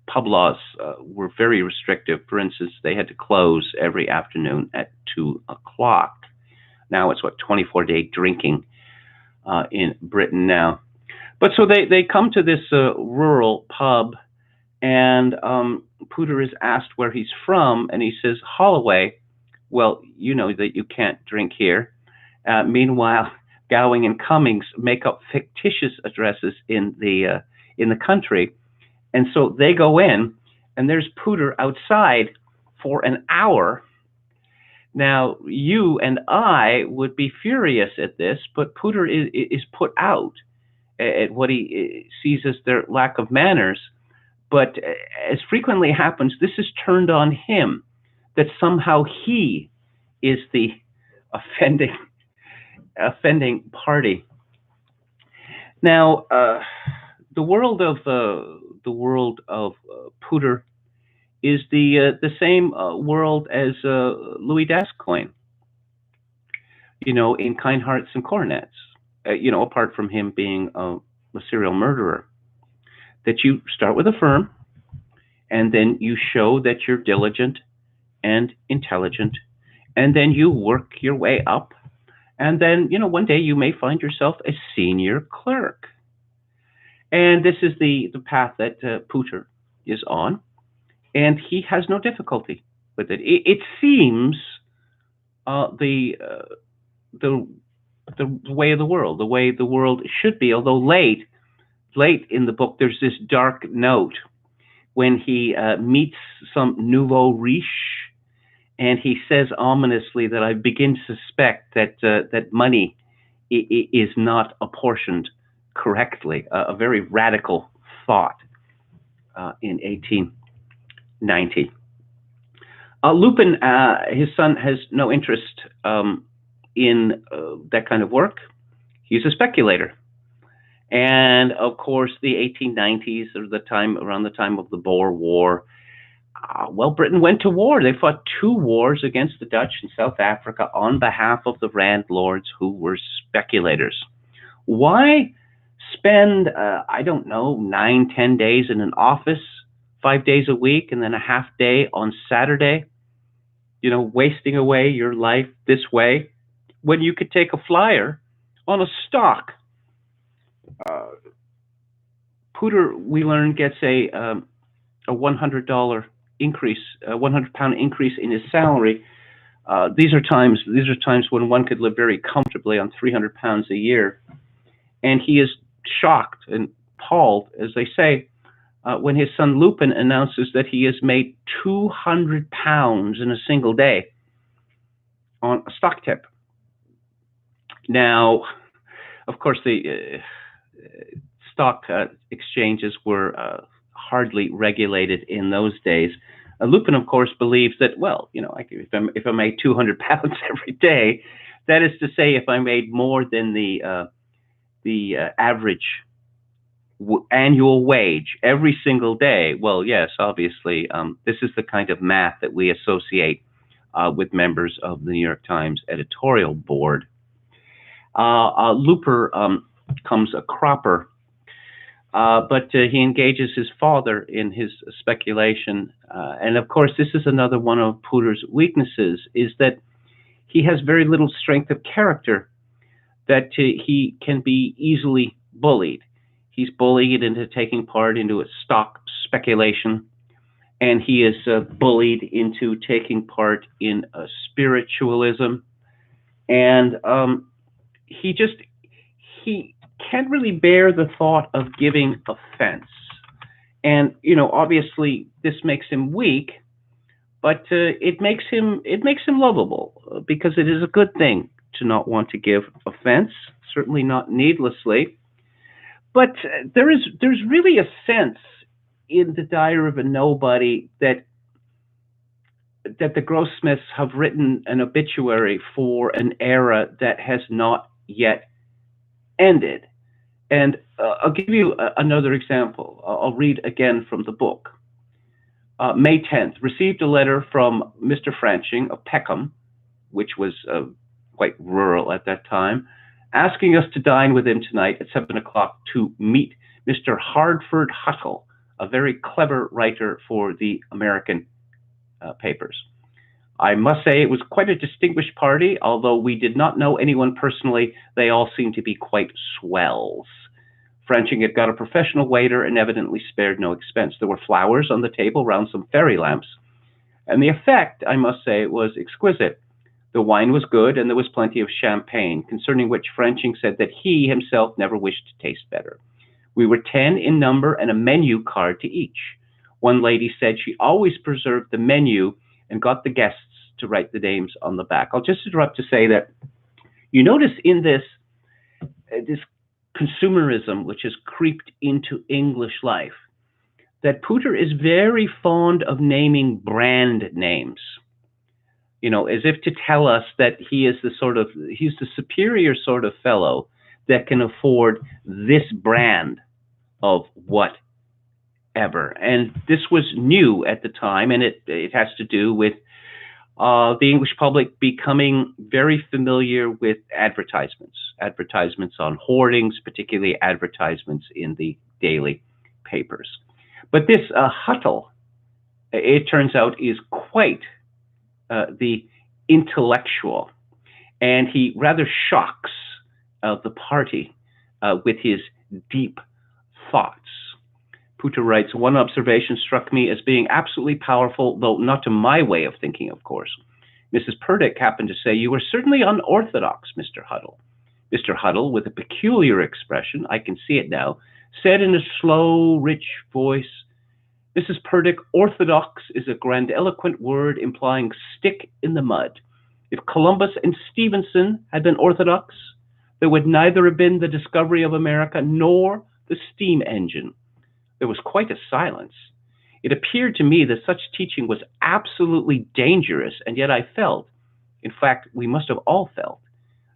S1: pub laws were very restrictive. For instance, they had to close every afternoon at 2:00. Now it's 24-day drinking in Britain now. But so they come to this rural pub, and Pooter is asked where he's from, and he says Holloway. Well, you know that you can't drink here. Meanwhile, Gowing and Cummings make up fictitious addresses in the country, and so they go in, and there's Pooter outside for an hour. Now, you and I would be furious at this, but Pooter is put out at what he sees as their lack of manners. But as frequently happens, this is turned on him, that somehow he is the offending party. Now, the world of Pooter is the same world as Louis Gascoigne, in Kind Hearts and Coronets. Apart from him being a serial murderer, that you start with a firm, and then you show that you're diligent and intelligent, and then you work your way up, and then one day you may find yourself a senior clerk. And this is the path that Pooter is on, and he has no difficulty with it. It seems the way of the world, the way the world should be. Although late in the book, there's this dark note when he meets some nouveau riche, and he says ominously that I begin to suspect that money is not apportioned correctly. A very radical thought in 1890. Lupin, his son, has no interest in that kind of work. He's a speculator. And of course, the 1890s, or around the time of the Boer War, Well, Britain went to war. They fought two wars against the Dutch in South Africa on behalf of the landlords who were speculators. Why spend, I don't know, 9, 10 days in an office, 5 days a week, and then a half day on Saturday, wasting away your life this way when you could take a flyer on a stock? Uh, Pooter, we learned, gets a $100 increase, a £100 increase in his salary. These are times when one could live very comfortably on £300 a year, and he is shocked and appalled, as they say, when his son Lupin announces that he has made £200 in a single day on a stock tip. Now, of course, the stock exchanges were hardly regulated in those days. Lupin, of course, believes that, well, if I made £200 every day, that is to say, if I made more than the average annual wage every single day, well, yes, obviously, this is the kind of math that we associate with members of the New York Times editorial board. Looper becomes a cropper, but he engages his father in his speculation. And of course, this is another one of Pooter's weaknesses, is that he has very little strength of character, that he can be easily bullied. He's bullied into taking part into a stock speculation, and he is bullied into taking part in spiritualism. And he can't really bear the thought of giving offense. And, obviously this makes him weak, but it makes him lovable, because it is a good thing to not want to give offense, certainly not needlessly. But there's really a sense in the Diary of a Nobody that the Grossmiths have written an obituary for an era that has not yet ended. And I'll give you another example. I'll read again from the book. May 10th, received a letter from Mr. Franching of Peckham, which was quite rural at that time, asking us to dine with him tonight at 7 o'clock to meet Mr. Hardford Huttle, a very clever writer for the American papers. I must say it was quite a distinguished party. Although we did not know anyone personally, they all seemed to be quite swells. Franching had got a professional waiter and evidently spared no expense. There were flowers on the table round some fairy lamps, and the effect, I must say, was exquisite. The wine was good, and there was plenty of champagne, concerning which Franching said that he himself never wished to taste better. We were 10 in number and a menu card to each. One lady said she always preserved the menu and got the guests to write the names on the back. I'll just interrupt to say that you notice in this consumerism which has creeped into English life, that Pooter is very fond of naming brand names, as if to tell us that he's the superior sort of fellow that can afford this brand of whatever. And this was new at the time, and it has to do with the English public becoming very familiar with advertisements on hoardings, particularly advertisements in the daily papers. But this Huttle, it turns out, is quite the intellectual, and he rather shocks the party with his deep thoughts. Pooter writes, one observation struck me as being absolutely powerful, though not to my way of thinking, of course. Mrs. Purdick happened to say, you are certainly unorthodox, Mr. Huttle. Mr. Huttle, with a peculiar expression, I can see it now, said in a slow, rich voice, Mrs. Purdick, orthodox is a grandiloquent word implying stick in the mud. If Columbus and Stevenson had been orthodox, there would neither have been the discovery of America nor the steam engine. There was quite a silence. It appeared to me that such teaching was absolutely dangerous, and yet I felt, in fact, we must have all felt,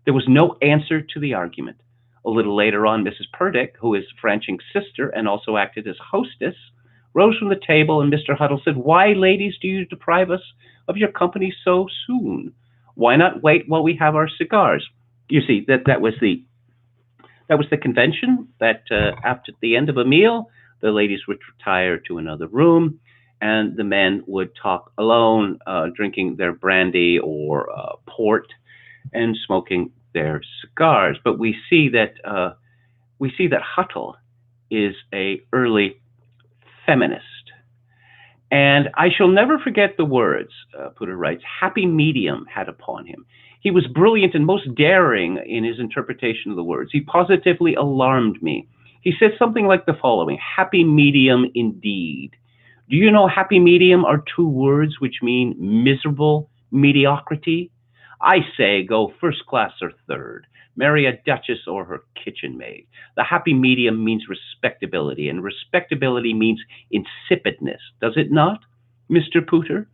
S1: there was no answer to the argument. A little later on, Mrs. Purdick, who is Franching's sister and also acted as hostess, rose from the table, and Mr. Huddle said, "Why, ladies, do you deprive us of your company so soon? Why not wait while we have our cigars?" You see, that was the convention that after the end of a meal, the ladies would retire to another room, and the men would talk alone, drinking their brandy or port and smoking their cigars. But we see that Huttle is a early feminist. And I shall never forget the words, Putter writes, happy medium had upon him. He was brilliant and most daring in his interpretation of the words. He positively alarmed me. He said something like the following, happy medium indeed. Do you know happy medium are two words which mean miserable mediocrity? I say go first class or third. Marry a duchess or her kitchen maid. The happy medium means respectability, and respectability means insipidness, does it not, Mr. Pooter?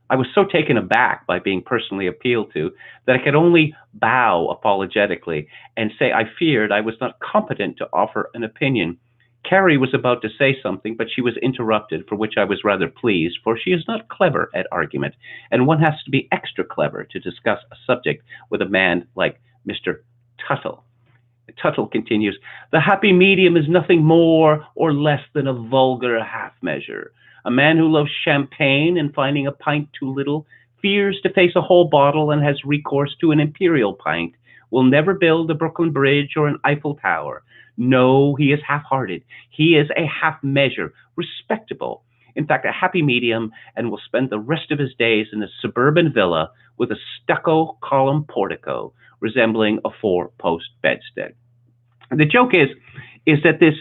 S1: I was so taken aback by being personally appealed to that I could only bow apologetically and say I feared I was not competent to offer an opinion. Carrie was about to say something, but she was interrupted, for which I was rather pleased, for she is not clever at argument, and one has to be extra clever to discuss a subject with a man like Mr. Tuttle. Tuttle continues, the happy medium is nothing more or less than a vulgar half measure. A man who loves champagne and finding a pint too little, fears to face a whole bottle and has recourse to an imperial pint, will never build a Brooklyn Bridge or an Eiffel Tower. No, he is half-hearted. He is a half measure, respectable. In fact, a happy medium, and will spend the rest of his days in a suburban villa with a stucco column portico resembling a four-post bedstead. And the joke is that this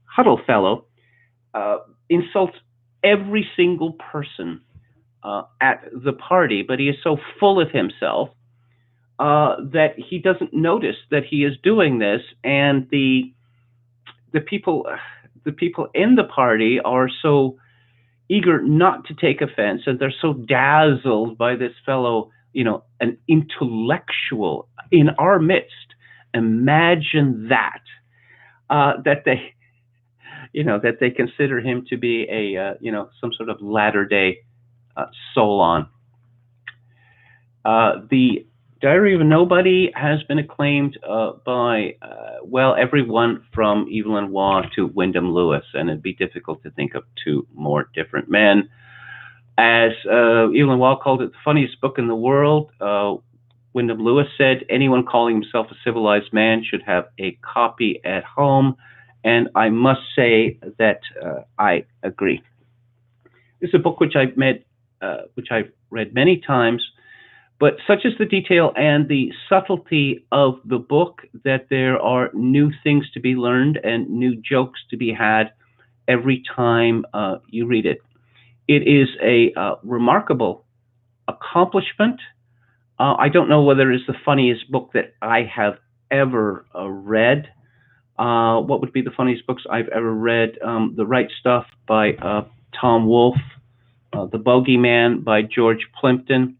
S1: Huddle fellow insults every single person at the party, but he is so full of himself that he doesn't notice that he is doing this, and the people in the party are so eager not to take offense, and they're so dazzled by this fellow, an intellectual in our midst. Imagine that they consider him to be a some sort of latter-day Solon. The Diary of a Nobody has been acclaimed by everyone from Evelyn Waugh to Wyndham Lewis, and it'd be difficult to think of two more different men. As Evelyn Waugh called it, the funniest book in the world. Wyndham Lewis said, anyone calling himself a civilized man should have a copy at home, and I must say that I agree. This is a book which I've read many times, but such is the detail and the subtlety of the book that there are new things to be learned and new jokes to be had every time you read it. It is a remarkable accomplishment. I don't know whether it's the funniest book that I have ever read. What would be the funniest books I've ever read? The Right Stuff by Tom Wolfe, The Bogeyman by George Plimpton.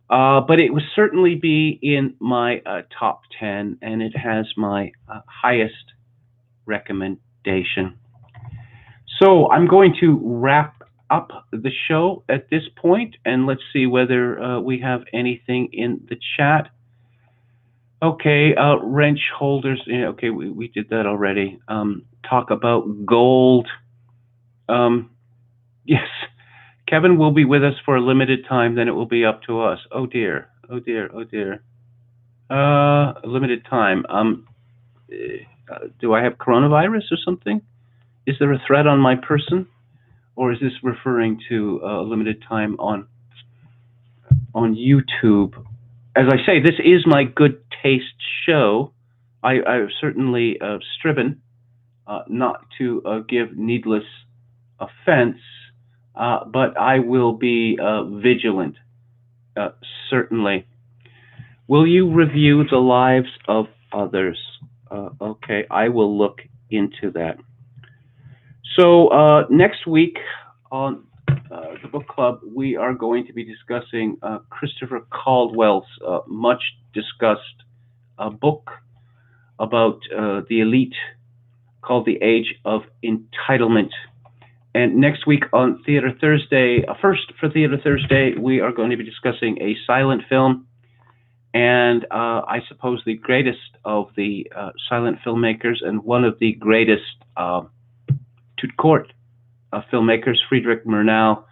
S1: But it would certainly be in my top 10, and it has my highest recommendation. So I'm going to wrap up the show at this point, and let's see whether we have anything in the chat. Okay, wrench holders. Yeah, okay, we did that already. Talk about gold. Yes, Kevin will be with us for a limited time, then it will be up to us. Oh dear, oh dear, oh dear. A limited time. Do I have coronavirus or something? Is there a threat on my person? Or is this referring to a limited time on YouTube? As I say, this is my good taste show. I've certainly striven not to give needless offense, but I will be vigilant, certainly. Will you review the lives of others? Okay, I will look into that. So next week on the book club, we are going to be discussing Christopher Caldwell's much discussed book about the elite called The Age of Entitlement. And next week on Theater Thursday, first for Theater Thursday, we are going to be discussing a silent film, and I suppose the greatest of the silent filmmakers and one of the greatest tout court filmmakers, Friedrich Murnau.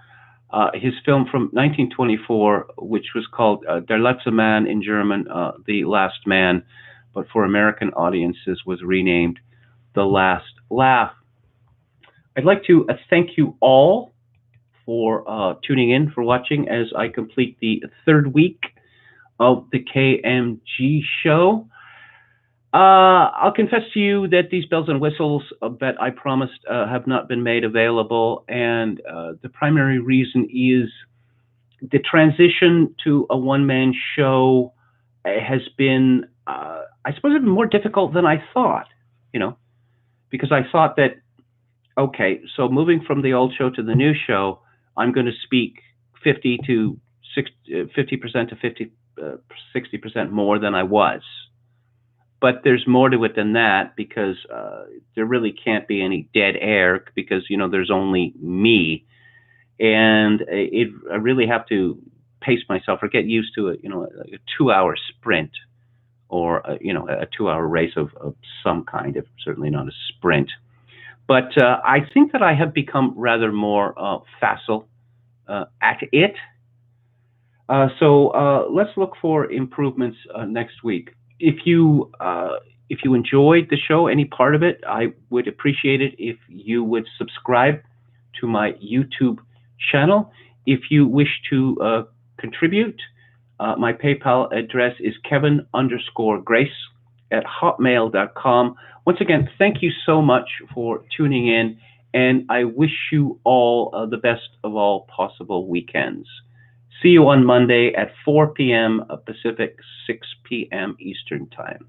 S1: His film from 1924, which was called Der letzte Mann in German, The Last Man, but for American audiences was renamed The Last Laugh. I'd like to thank you all for tuning in, for watching as I complete the third week of the KMG Show. I'll confess to you that these bells and whistles that I promised have not been made available, and the primary reason is the transition to a one-man show has been, I suppose, it's been more difficult than I thought, because I thought that, okay, so moving from the old show to the new show, I'm going to speak 50% to 60% more than I was. But there's more to it than that, because there really can't be any dead air, because there's only me, and I really have to pace myself or get used to it. A 2-hour sprint, or a 2-hour race of some kind, if certainly not a sprint. But I think that I have become rather more facile at it. So let's look for improvements next week. If you enjoyed the show, any part of it, I would appreciate it if you would subscribe to my YouTube channel. If you wish to contribute, my PayPal address is kevin_grace@hotmail.com. Once again, thank you so much for tuning in, and I wish you all the best of all possible weekends. See you on Monday at 4 p.m. Pacific, 6 p.m. Eastern Time.